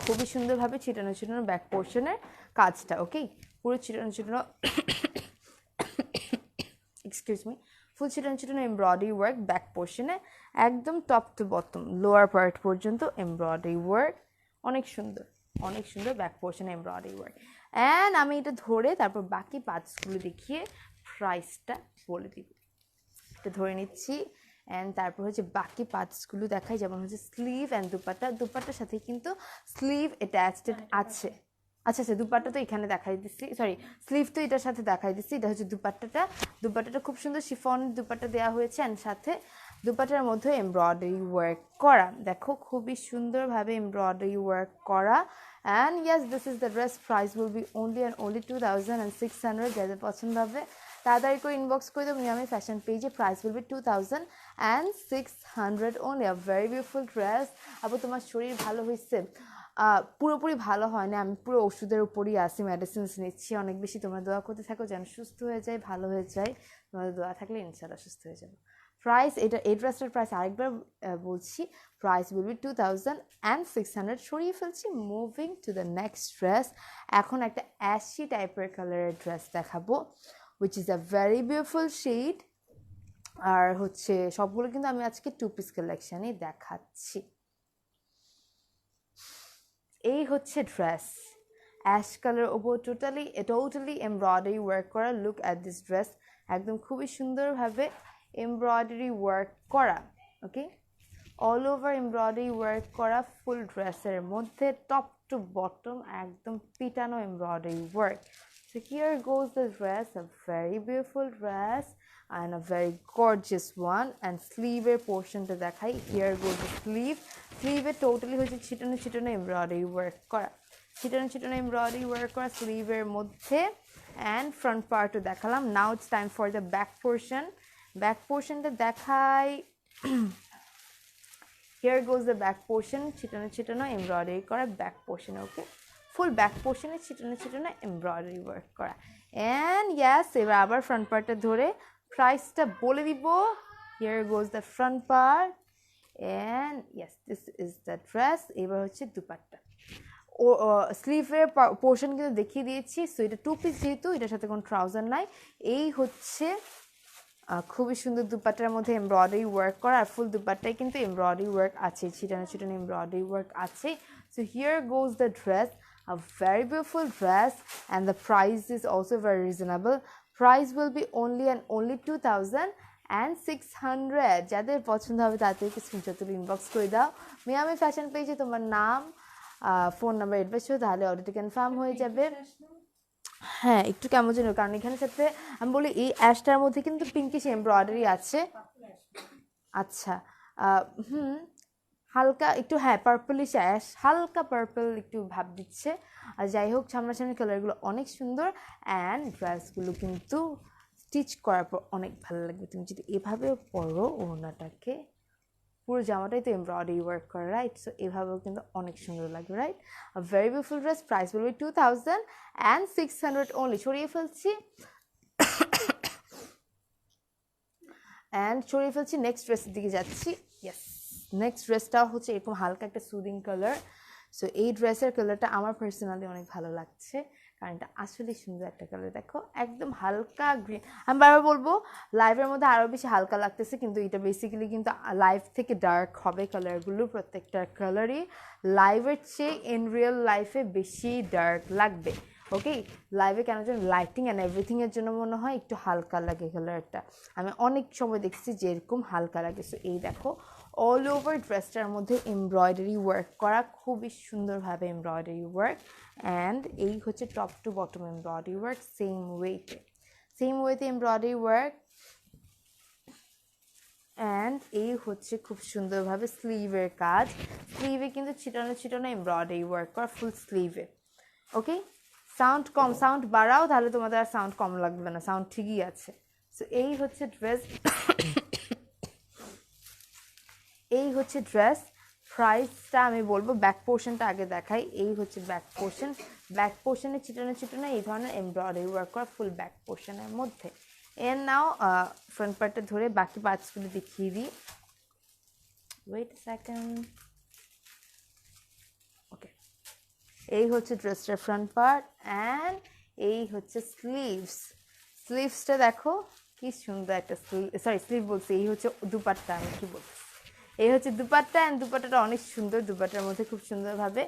[SPEAKER 1] খুবই সুন্দরভাবে ছিটানো ছিটানো ব্যাক পোর্শনের কাজটা। ওকে, পুরো ছিটানো ছিটানো এক্সকিউজ মি, ফুল ছিটানো ছিটানো এমব্রয়ডারি ওয়ার্ক ব্যাক পোর্শনে, একদম top to bottom lower part পর্যন্ত এমব্রয়ডারি ওয়ার্ক, অনেক সুন্দর অনেক সুন্দর ব্যাক পোর্শনে এমব্রয়ডারি ওয়ার্ক। অ্যান্ড আমি এটা ধরে তারপর বাকি পার্টসগুলো দেখিয়ে প্রাইসটা বলে দিব। এটা ধরে নিচ্ছি, অ্যান্ড তারপর হচ্ছে বাকি পার্টসগুলো দেখাই, যেমন হচ্ছে স্লিভ অ্যান্ড দুপাট্টা। দুপাট্টার সাথে কিন্তু স্লিভ অ্যাটাচড আছে। আচ্ছা আচ্ছা, দুপাট্টা তো এখানে দেখাই দিচ্ছি, সরি স্লিভ তো এটার সাথে দেখাই দিচ্ছি। এটা হচ্ছে দুপাট্টাটা, দুপাট্টাটা খুব সুন্দর শিফন দুপাট্টা দেওয়া হয়েছে, অ্যান্ড সাথে দুপাট্টার মধ্যে এমব্রয়ডারি ওয়ার্ক করা, দেখো খুবই সুন্দরভাবে এমব্রয়ডারি ওয়ার্ক করা। And yes, this is the dress, price will be only and only 2600। যাদের পছন্দ হবে তাড়াতাড়ি করে ইনবক্স করে দেবো মিয়ামি ফ্যাশন পেজে। Price will B 2600 only. A very beautiful dress. আপু তোমার শরীর ভালো হয়েছে? পুরোপুরি ভালো হয় না, আমি পুরো ওষুধের উপরই আসি, মেডিসিনস নিচ্ছি অনেক বেশি। তোমরা দোয়া করতে থাকো যেন সুস্থ হয়ে যায়, ভালো হয়ে যায়, তোমাদের দোয়া থাকলে ইনশাআল্লাহ সুস্থ হয়ে যাবে। প্রাইস, এটা এই ড্রেসটার প্রাইস আরেকবার বলছি, প্রাইস উইল বি 2600। সরিয়ে ফেলছি, moving to the next dress. এখন একটা অ্যাশি টাইপের কালারের ড্রেস দেখাবো, which is a very beautiful shade। আর হচ্ছে সবগুলো কিন্তু আমি আজকে 2 পিস কালেকশনই দেখাচ্ছি। এই হচ্ছে ড্রেস, অ্যাশ কালার ওপর টোটালি এমব্রয়ডারি ওয়ার্ক করা। লুক অ্যাট দিস ড্রেস, একদম খুবই সুন্দরভাবে এমব্রয়ডারি ওয়ার্ক করা। ওকে, অল ওভার এমব্রয়ডারি ওয়ার্ক করা ফুল ড্রেসের মধ্যে টপ টু বটম একদম পিটানো embroidery work. So here goes the dress, a very beautiful dress and a very gorgeous one. And sleeve portion to dekhai, here goes the sleeve. Sleeve totally hoche chitano chitano embroidery work kora, chitano embroidery work kora sleeve er moddhe। And front part to dekhalam. Now it's time for the back portion. Back portion to dekhai here goes the back portion, chitano embroidery kora back portion। Okay, full back পোর্শনে ছিটানো ছিটানো embroidery work করা। And yes, এবার আবার front পার্টটা ধরে প্রাইসটা বলে দিব। Here goes the front part, and yes this is the dress. এবার হচ্ছে দুপাট্টা, ও স্লিভের পোর্শন কিন্তু দেখিয়ে দিয়েছি। সো এটা 2 পিস, যেহেতু এটার সাথে কোনো ট্রাউজার নাই। এই হচ্ছে খুবই সুন্দর দুপাট্টার মধ্যে এমব্রয়ডারি ওয়ার্ক করা, আর ফুল দুপাট্টায় কিন্তু এমব্রয়ডারি ওয়ার্ক আছে, ছিটানো ছিটানো এমব্রয়ডারি ওয়ার্ক আছে। So here goes the dress, a very beautiful dress, and the price is also very reasonable. Price will be only and only 2600। যাদের পছন্দ হবে তাদেরকে স্ক্রিনশট তুলে ইনবক্স করে দাও মিয়ামি ফ্যাশন পেজে, তোমার নাম ফোন নাম্বার অ্যাড্রেস, তাহলে অর্ডারটি কনফার্ম হয়ে যাবে। হ্যাঁ, একটু কেমন যেন, কারণ এখানে সাথে আমি বলি এই অ্যাশটার মধ্যে কিন্তু পিঙ্কিশ এমব্রয়ডারি আছে। আচ্ছা, হালকা একটু, হ্যাঁ পার্পলিশ অ্যাশ, হালকা পার্পল একটু ভাব দিচ্ছে। আর যাই হোক, সামনাসামনি কালারগুলো অনেক সুন্দর, অ্যান্ড ড্রেসগুলো কিন্তু স্টিচ করার পর অনেক ভালো লাগবে। তুমি যদি এভাবে পরো ওড়নাটাকে, পুরো জামাটাই তো এমব্রয়ডারি ওয়ার্ক করা, রাইট? সো এভাবেও কিন্তু অনেক সুন্দর লাগবে, রাইট? আ ভেরি বিউটিফুল ড্রেস, প্রাইস বলবে 2600 অনলি। সরিয়ে ফেলছি, অ্যান্ড সরিয়ে ফেলছি, নেক্সট ড্রেসের দিকে যাচ্ছি। ইয়েস, নেক্সট ড্রেসটাও হচ্ছে এরকম হালকা একটা সুদিং কালার। সো এই ড্রেসের কালারটা আমার পার্সোনালি অনেক ভালো লাগছে, কারণ এটা আসলে সুন্দর একটা কালার। দেখো একদম হালকা গ্রিন, আমি বারবার বলবো লাইভের মধ্যে আরও বেশি হালকা লাগতেছে, কিন্তু এটা বেসিক্যালি কিন্তু লাইভ থেকে ডার্ক হবে কালারগুলো, প্রত্যেকটা কালারই লাইভের চেয়ে ইন রিয়েল লাইফে বেশি ডার্ক লাগবে। ওকে, লাইভে কেন যেন লাইটিং অ্যান্ড এভরিথিংয়ের জন্য মনে হয় একটু হালকা লাগে কালারটা, আমি অনেক সময় দেখছি যে এরকম হালকা লাগে। সো এই দেখো অল ওভার ড্রেসটার মধ্যে এমব্রয়ডারি ওয়ার্ক করা, খুবই সুন্দরভাবে এমব্রয়ডারি ওয়ার্ক, অ্যান্ড এই হচ্ছে top to bottom embroidery work same ওয়েতে এমব্রয়ডারি ওয়ার্ক। অ্যান্ড এই হচ্ছে খুব সুন্দরভাবে স্লিভের কাজ, স্লিভে কিন্তু ছিটানো এমব্রয়ডারি ওয়ার্ক করা ফুল স্লিভে। ওকে, সাউন্ড কম, সাউন্ড বাড়াও তাহলে তোমাদের আর সাউন্ড কম লাগবে না, সাউন্ড ঠিকই আছে। সো এই হচ্ছে ড্রেস, এই হচ্ছে ড্রেস। প্রাইসটা আমি বলবো, ব্যাক পোর্শনটা আগে দেখাই। এই হচ্ছে ব্যাক পোর্শন, ব্যাক পোর্শনে ছিটানো এই ধরনের এমব্রয়ডারি ওয়ার্ক করা ফুল ব্যাক পোর্শনের মধ্যে। এর নাও ফ্রন্ট পার্টটা ধরে বাকি পার্টসগুলো দেখিয়ে দিই। Wait second. ওকে, এই হচ্ছে ড্রেসটার ফ্রন্ট পার্ট, অ্যান্ড এই হচ্ছে স্লিভসটা দেখো কি সুন্দর একটা স্লিভ বলছি, এই হচ্ছে দুপাট্টা, আমি কি বলছি, এই হচ্ছে দুপাট্টা, অ্যান্ড দুপাট্টাটা অনেক সুন্দর, দুপাট্টার মধ্যে খুব সুন্দরভাবে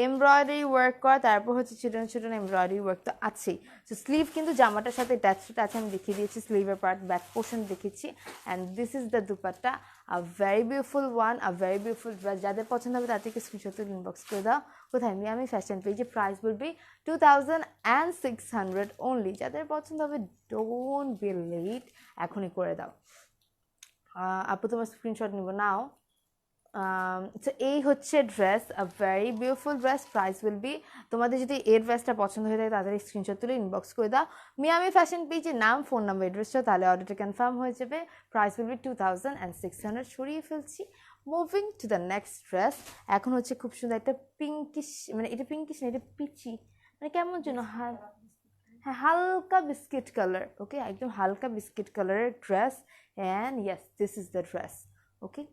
[SPEAKER 1] এমব্রয়ডারি ওয়ার্ক করা, তারপর হচ্ছে ছোটো এমব্রয়ডারি ওয়ার্ক তো আছেই। সো স্লিভ কিন্তু জামাটার সাথে অ্যাটাচড আছে, আমি দেখিয়ে দিয়েছি স্লিভের পার্ট, ব্যাক পোর্শন দেখেছি, and this is the dupatta, a very beautiful one, a very beautiful dress. যাদের পছন্দ হবে তাদেরকে স্ক্রিনশট ইনবক্স করে দাও। কোথায়? মিয়ামি ফ্যাশন পেজে। Price will B 2600 only. যাদের পছন্দ হবে ডোন্ট বি লেট, এখনই করে দাও। আপু তোমার স্ক্রিনশট নিব নাও। তো এই হচ্ছে dress, a very beautiful dress. Price will B, তোমাদের যদি এই ড্রেসটা পছন্দ হয়ে থাকে তাদের স্ক্রিনশট তুলে ইনবক্স করে দাও মিয়ামি ফ্যাশন পেজে, নাম, ফোন নাম্বার, এড্রেসটা, তাহলে অর্ডারটা কনফার্ম হয়ে যাবে। Price will B 2600। সরিয়ে ফেলছি। Moving to the next dress. এখন হচ্ছে খুব সুন্দর একটা পিঙ্কিশ, মানে এটা পিঙ্কিশ না, এটা পিচি, মানে কেমন যেন হ্যাঁ হালকা বিস্কিট কালার। ওকে, একদম হালকা বিস্কিট কালারের dress, and yes this is the dress. Okay,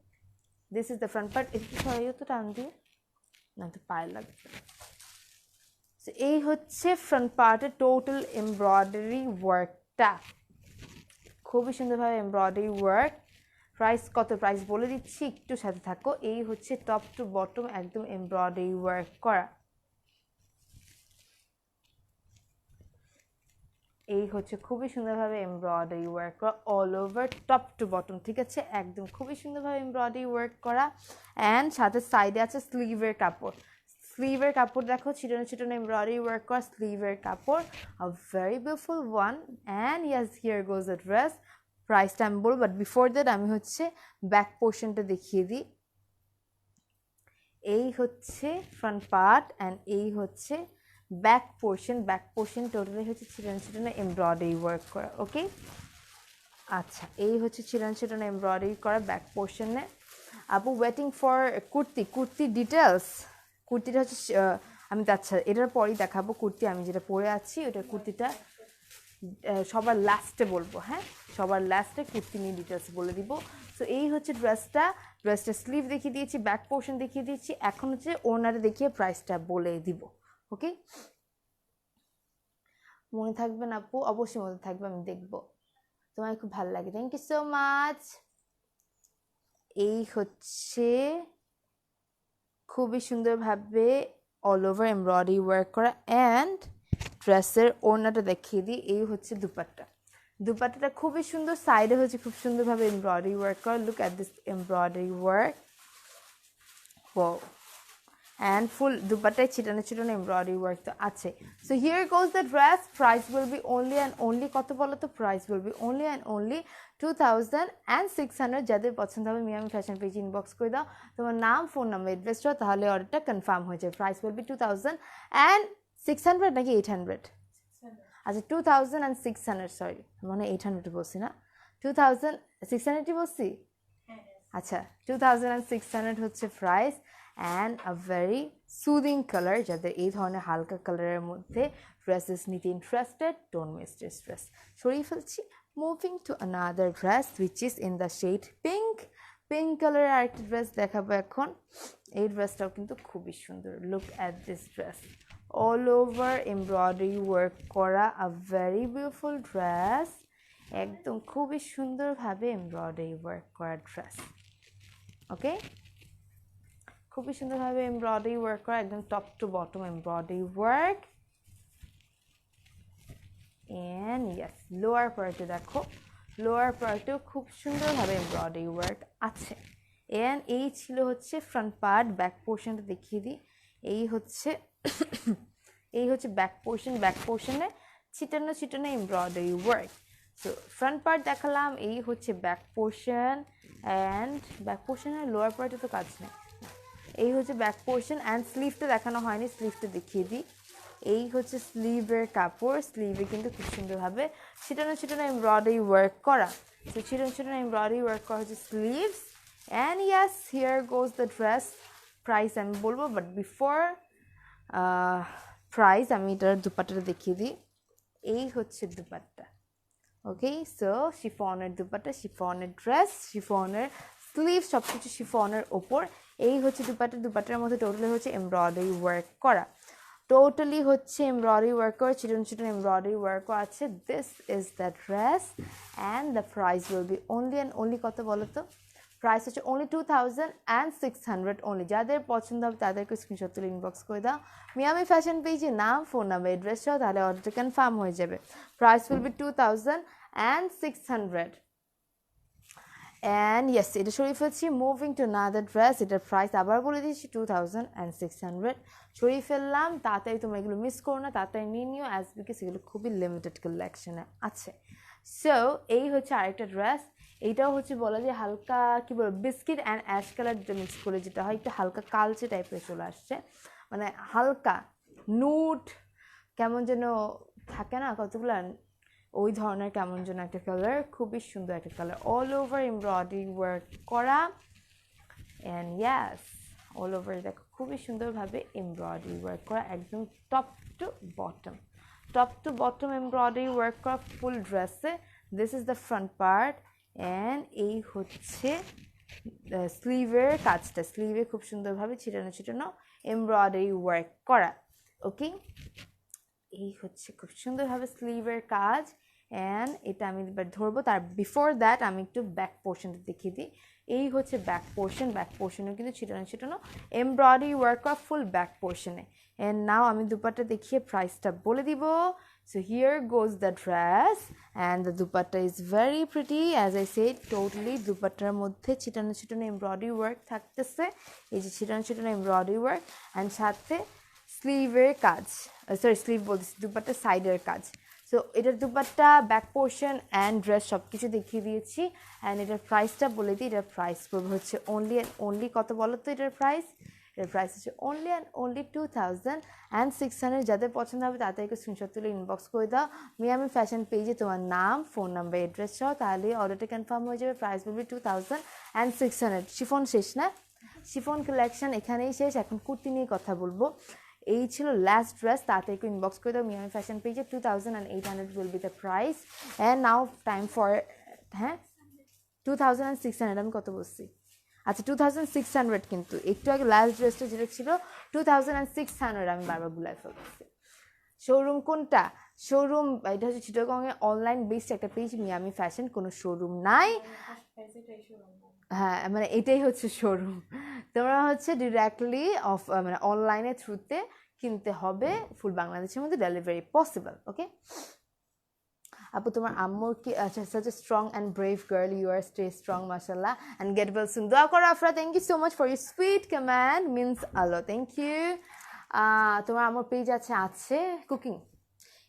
[SPEAKER 1] this is the front part. একটু সরাইও তো টান দিয়ে, না তো পায়ে লাগবে। সো এই হচ্ছে ফ্রন্ট পার্টের টোটাল এমব্রয়ডারি ওয়ার্কটা, খুবই সুন্দরভাবে এমব্রয়ডারি ওয়ার্ক। প্রাইস কত? প্রাইস বলে দিচ্ছি, একটু সাথে থাকো। এই হচ্ছে টপ টু বটম একদম এমব্রয়ডারি ওয়ার্ক করা, এই হচ্ছে খুবই সুন্দরভাবে এমব্রয়ডারি ওয়ার্ক করা all over top to bottom, ঠিক আছে, একদম খুবই সুন্দরভাবে এমব্রয়ডারি ওয়ার্ক করা। অ্যান্ড সাথে সাইডে আছে স্লিভের কাপড়, স্লিভের কাপড় দেখো ছিটানো এমব্রয়ডারি ওয়ার্ক করা স্লিভের কাপড়, আ very beautiful one. And yes here goes the dress. প্রাইসটা আমি বলবো, বাট বিফোর দ্যাট আমি হচ্ছে ব্যাক পোর্শনটা দেখিয়ে দিই। এই হচ্ছে ফ্রন্ট পার্ট, অ্যান্ড এই হচ্ছে ব্যাক পোর্শন টোটালি হচ্ছে ছিটানো এমব্রয়ডারি ওয়ার্ক করা। ওকে, আচ্ছা, এই হচ্ছে ছিটানো এমব্রয়ডারি করা ব্যাক পোর্শনে। আপু ওয়েটিং ফর কুর্তি ডিটেলস। কুর্তিটা হচ্ছে আমি, আচ্ছা এটার পরেই দেখাবো কুর্তি, আমি যেটা পরে আছি ওটা কুর্তিটা সবার লাস্টে বলবো। হ্যাঁ, সবার লাস্টে কুর্তি নিয়ে ডিটেলস বলে দিব। সো এই হচ্ছে ড্রেসটা স্লিভ দেখিয়ে দিয়েছি, ব্যাক পোর্শন দেখিয়ে দিয়েছি, এখন হচ্ছে ওনারে দেখিয়ে প্রাইসটা বলে দিব। ওকে, মনে থাকবে না আপু? অবশ্যই মনে থাকবে, আমি দেখবো, তোমার খুব ভালো লাগে। Thank you so much. এই হচ্ছে খুবই সুন্দরভাবে অল ওভার এমব্রয়ডারি ওয়ার্ক করা, অ্যান্ড ড্রেসের ওড়নাটা দেখিয়ে দিই। এই হচ্ছে দুপাট্টাটা খুবই সুন্দর, সাইডে হচ্ছে খুব সুন্দরভাবে এমব্রয়ডারি ওয়ার্ক করা। Look at this embroidery work, wow. And full দুপাট্টায় ছিটানো এমব্রয়ডারি ওয়ার্ক তো আছে। So here goes the dress. Price will be only and only, কত বলো তো? Price will be only and only 2600। যাদের পছন্দ হবে মিয়ামি ফ্যাশন পেজ ইনবক্স করে দাও তোমার নাম, ফোন নাম্বার, এড্রেসটা, তাহলে অর্ডারটা কনফার্ম হয়ে যায়। প্রাইস উইল বি 2600 নাকি 800? আচ্ছা 2600, সরি মনে হয় 800 বলছি না, 2600 বলছি। আচ্ছা 2600 হচ্ছে price, and a very soothing colour. যাদের এই ধরনের হালকা কালারের মধ্যে ড্রেসেস নিতে interested, don't miss this dress. সরিয়ে ফেলছি, moving to another dress which is in the shade pink কালারের আরেকটা ড্রেস দেখাবো এখন। এই ড্রেসটাও কিন্তু খুবই সুন্দর। Look at this dress, all over embroidery work করা, আ ভেরি বিউটিফুল ড্রেস, একদম খুবই সুন্দরভাবে এমব্রয়ডারি ওয়ার্ক করা ড্রেস। ওকে, খুবই সুন্দরভাবে এমব্রয়ডারি ওয়ার্ক করা, একদম top to bottom embroidery work. And yes, lower পার্টে দেখো, লোয়ার পার্টেও খুব সুন্দরভাবে এমব্রয়ডারি ওয়ার্ক আছে। এন্ড এই ছিল হচ্ছে ফ্রন্ট পার্ট। ব্যাক পোর্শনটা দেখিয়ে দিই। এই হচ্ছে ব্যাক পোর্শন। ব্যাক পোর্শনে ছিটানো embroidery work. So front part দেখালাম, এই হচ্ছে ব্যাক পোর্শন। অ্যান্ড ব্যাক পোর্শনের লোয়ার পার্টে তো কাজ নেই। এই হচ্ছে ব্যাক পোর্শন। অ্যান্ড স্লিভটা দেখানো হয়নি, স্লিভটা দেখিয়ে দিই। এই হচ্ছে স্লিভের কাপড়। স্লিভে কিন্তু খুব সুন্দরভাবে ছিটানো এমব্রয়ডারি ওয়ার্ক করা। তো ছিটানো এমব্রয়ডারি ওয়ার্ক করা হচ্ছে sleeves. And yes, here goes the dress. Price আমি বলবো, বাট বিফোর প্রাইস আমি এটার দুপাট্টাটা দেখিয়ে দিই। এই হচ্ছে দুপাট্টা। ওকে, সো শিফনের দুপাট্টা, শিফনের ড্রেস, শিফনের স্লিভ, সব কিছু শিফনের ওপর। এই হচ্ছে দুপাট্টার মধ্যে টোটালি হচ্ছে এমব্রয়ডারি ওয়ার্ক করা, টোটালি হচ্ছে এমব্রয়ডারি ওয়ার্ক করা, ছিটন এমব্রয়ডারি ওয়ার্ক করা আছে। This is the dress and the price will be only and only কত বলো তো? প্রাইস হচ্ছে অনলি 2600 অনলি। যাদের পছন্দ হবে তাদেরকে স্ক্রিনশট তুলে ইনবক্স করে দাও মিয়ামি ফ্যাশন পেজে, নাম, ফোন নাম্বার, অ্যাড্রেস সহ, তাহলে অর্ডারটা কনফার্ম হয়ে যাবে। Price will B 2600। And yes, এটা সরিয়ে ফেলছি। মুভিং টু আনাদার ড্রেস, এটার প্রাইস আবার বলে দিচ্ছি 2600। সরিয়ে ফেললাম, তাড়াতাড়ি তোমরা এগুলো মিস করো না, তাড়াতাড়ি নিয়ে নিও, অ্যাজ বিকজ এগুলো খুবই লিমিটেড কালেকশনে আছে। সো এই হচ্ছে আরেকটা ড্রেস। এইটাও হচ্ছে বলা যায় হালকা কী বলবো, biscuit and ash colour mix করে যেটা হয়, একটু হালকা কালচে টাইপের চলে আসছে, মানে হালকা নুট কেমন যেন থাকে না কতগুলো, ওই ধরনের কেমন যেন একটা কালার, খুবই সুন্দর একটা colour, all over embroidery work করা। অ্যান্ড ইয়াস, অল ওভার দেখো খুবই সুন্দরভাবে এমব্রয়ডারি ওয়ার্ক করা, একদম top to bottom embroidery work করা ফুল ড্রেসে। This is the front part. And এই হচ্ছে স্লিভের কাজটা, স্লিভে খুব সুন্দরভাবে ছিটানো এমব্রয়ডারি ওয়ার্ক করা। ওকে, এই হচ্ছে খুব সুন্দরভাবে স্লিভের কাজ। অ্যান্ড এটা আমি এবার ধরবো, তার বিফোর দ্যাট আমি একটু ব্যাক পোর্শনটা দেখিয়ে দিই। এই হচ্ছে ব্যাক পোর্শনেও কিন্তু ছিটানো এমব্রয়ডারি ওয়ার্ক করা ফুল ব্যাক পোর্শনে। অ্যান্ড নাও আমি দুপাট্টা দেখিয়ে প্রাইসটা বলে দিব। So here goes the dress and the dupatta is very pretty, as I said, totally দুপাট্টার মধ্যে ছিটানো এমব্রয়ডারি ওয়ার্ক থাকতেছে, এই যে ছিটানো এমব্রয়ডারি ওয়ার্ক, অ্যান্ড সাথে স্লিভের কাজ, স্লিভ বলতেছি, দুপাট্টা সাইডের কাজ। সো এটার dupatta, back portion and dress সব কিছু দেখিয়ে দিয়েছি। অ্যান্ড এটার প্রাইসটা বলে দিই, এটার প্রাইস পড়বে হচ্ছে অনলি অ্যান্ড অনলি কত বলো তো? এটার প্রাইস হচ্ছে অনলি অ্যান্ড অনলি 2600। যাদের পছন্দ হবে তাদেরকে স্ক্রিনশট তুলে ইনবক্স করে দাও মিয়ামি ফ্যাশন পেজে তোমার নাম, ফোন নাম্বার, অ্যাড্রেস সহ, তাহলে অর্ডারটা কনফার্ম হয়ে যাবে। প্রাইস বলবে 2600। শিফন শেষ না, শিফন কালেকশন এখানেই শেষ। এখন কুর্তি নিয়ে কথা বলবো। এই ছিল লাস্ট ড্রেস, তাড়াতাড়ি ইনবক্স করে দাও মিয়ামি ফ্যাশন পেজে। 2800 will be the price. And now time for 2600, আমি কত বলছি? আচ্ছা 2600, কিন্তু একটু আগে লাস্ট ড্রেসটা যেটা ছিল 2600, আমি বারবার ভুলাই ফেলতেছি। শোরুম কোনটা? শোরুম এটা হচ্ছে চিটাগংয়ে অনলাইন বেসড একটা পেজ মিয়ামি ফ্যাশন, কোনো শোরুম নাই। হ্যাঁ, মানে এটাই হচ্ছে শোরুম। তোমরা হচ্ছে ডিরেক্টলি মানে অনলাইনের থ্রুতে কিনতে হবে, ফুল বাংলাদেশের মধ্যে ডেলিভারি পসিবল। ওকে আপু, তোমার আম্মুর কি আচ্ছা, such a strong and brave girl, you are stay strong mashallah and get well soon. দোয়া করো Afra, thank you so much for your sweet command, means a lot, thank you. তোমার আম্মুর পেজ আছে কুকিং।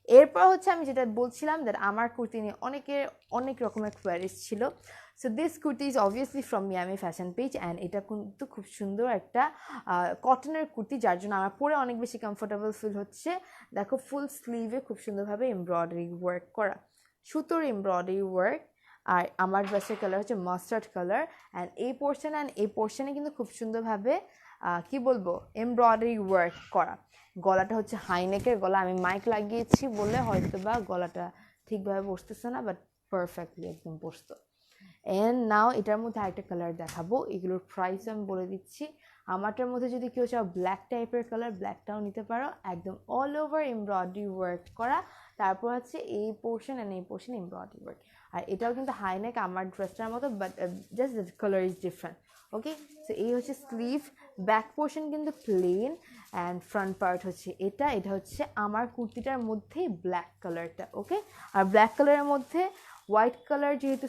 [SPEAKER 1] এরপর হচ্ছে আমি যেটা বলছিলাম, দ্যাট আমার কুর্তি নিয়ে অনেক রকমের কোয়ারিজ ছিল। So this kurti is obviously from Miami fashion page, and এটা কিন্তু খুব সুন্দর একটা কটনের কুর্তি, যার জন্য আমার পরে অনেক বেশি কমফোর্টেবল ফিল হচ্ছে। দেখো ফুল স্লিভে খুব সুন্দরভাবে এমব্রয়ডারি ওয়ার্ক করা, সুতোর এমব্রয়ডারি ওয়ার্ক। আর আমার ড্রেসের কালার হচ্ছে মাস্টার্ড কালার। অ্যান্ড এই পোর্শনে কিন্তু খুব সুন্দরভাবে কি বলবো, এমব্রয়ডারি ওয়ার্ক করা। গলাটা হচ্ছে হাইনেকের গলা, আমি মাইক লাগিয়েছি বলে হয়তো বা গলাটা ঠিকভাবে বসতেছে না, বাট পারফেক্টলি একদম বসতো। অ্যান্ড নাও এটার মধ্যে আরেকটা কালার দেখাবো, এগুলোর প্রাইস আমি বলে দিচ্ছি। আমারটার মধ্যে যদি কেউ চাও ব্ল্যাক টাইপের কালার, ব্ল্যাকটাও নিতে পারো, একদম অল ওভার এমব্রয়ডারি ওয়ার্ক করা, তারপর হচ্ছে এই পোর্শন অ্যান্ড এই পোর্শন এমব্রয়ডারি ওয়ার্ক। আর এটাও কিন্তু হাই নেক আমার ড্রেসটার মতো, but just the colour is different. Okay, so এই হচ্ছে স্লিভ, ব্যাক পোর্শন কিন্তু প্লেন অ্যান্ড ফ্রন্ট পার্ট হচ্ছে এটা। এটা হচ্ছে আমার কুর্তিটার মধ্যেই ব্ল্যাক কালারটা। ওকে, আর ব্ল্যাক কালারের মধ্যে হোয়াইট কালার যেহেতু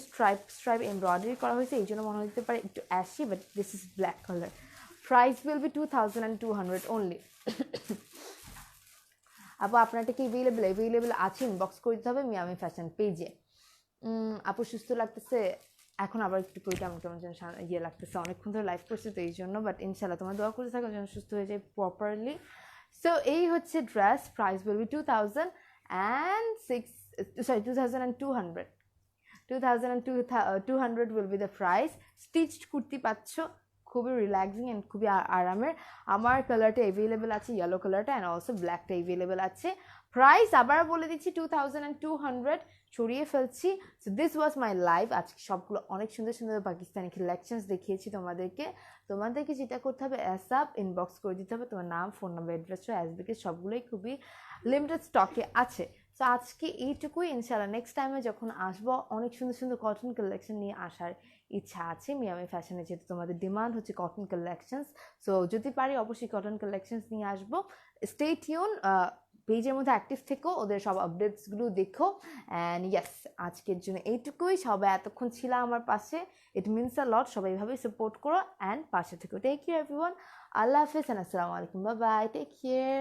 [SPEAKER 1] স্ট্রাইপ এমব্রয়ডারি করা হয়েছে, এই জন্য মনে হতে পারে একটু ashy, but this is black colour. Price will B 2200 only. আপু আপনারটা কি অ্যাভেলেবেল আছে, ইনবক্স করে দিতে হবে মিয়ামি ফ্যাশন পেজে। আপু সুস্থ লাগতেছে, এখন আবার একটু কেমন কেমন যেন ইয়ে লাগতেছে, অনেকক্ষণ ধরে লাইভ করছে তো এই জন্য, বাট ইনশাল্লাহ তোমার দোয়া করতে থাকো যেন সুস্থ হয়ে যায় প্রপারলি। সো এই হচ্ছে dress, price will B 2200 will be the price. Stitched kurti পাচ্ছ, খুবই রিল্যাক্সিং অ্যান্ড খুবই আরামের। আমার কালারটা অ্যাভেলেবেল আছে, ইয়েলো কালারটা, অ্যান্ড অলসো ব্ল্যাকটা অ্যাভেলেবেল আছে। প্রাইস আবার বলে দিচ্ছি 2200, ছড়িয়ে ফেলছি। So this was my live. আজকে সবগুলো অনেক সুন্দর সুন্দর পাকিস্তানি কালেকশনস দেখিয়েছি তোমাদেরকে যেটা করতে হবে, অ্যাসাপ ইনবক্স করে দিতে হবে তোমার নাম, ফোন নাম্বার, অ্যাড্রেস, অ্যাসবিকে সবগুলোই খুবই লিমিটেড স্টকে আছে। তো আজকে এইটুকুই, ইনশাআল্লাহ নেক্সট টাইমে যখন আসবো অনেক সুন্দর সুন্দর কটন কালেকশন নিয়ে আসার ইচ্ছা আছে মিয়ামি ফ্যাশনে, যেহেতু তোমাদের ডিমান্ড হচ্ছে কটন কালেকশনস। সো যদি পারি অবশ্যই কটন কালেকশনস নিয়ে আসবো। স্টে টিউন, পেজের মধ্যে অ্যাক্টিভ থেকো, ওদের সব আপডেটসগুলো দেখো। অ্যান্ড ইয়েস, আজকের জন্য এইটুকুই। সবাই এতক্ষণ ছিল আমার পাশে, ইট মিনস আ লট। সবাই এভাবেই সাপোর্ট করো অ্যান্ড পাশে থেকো। টেক কেয়ার এভরিওয়ান, আল্লাহ হাফেজ অ্যান্ড আসসালামু আলাইকুম, বাই বাই, টেক কেয়ার।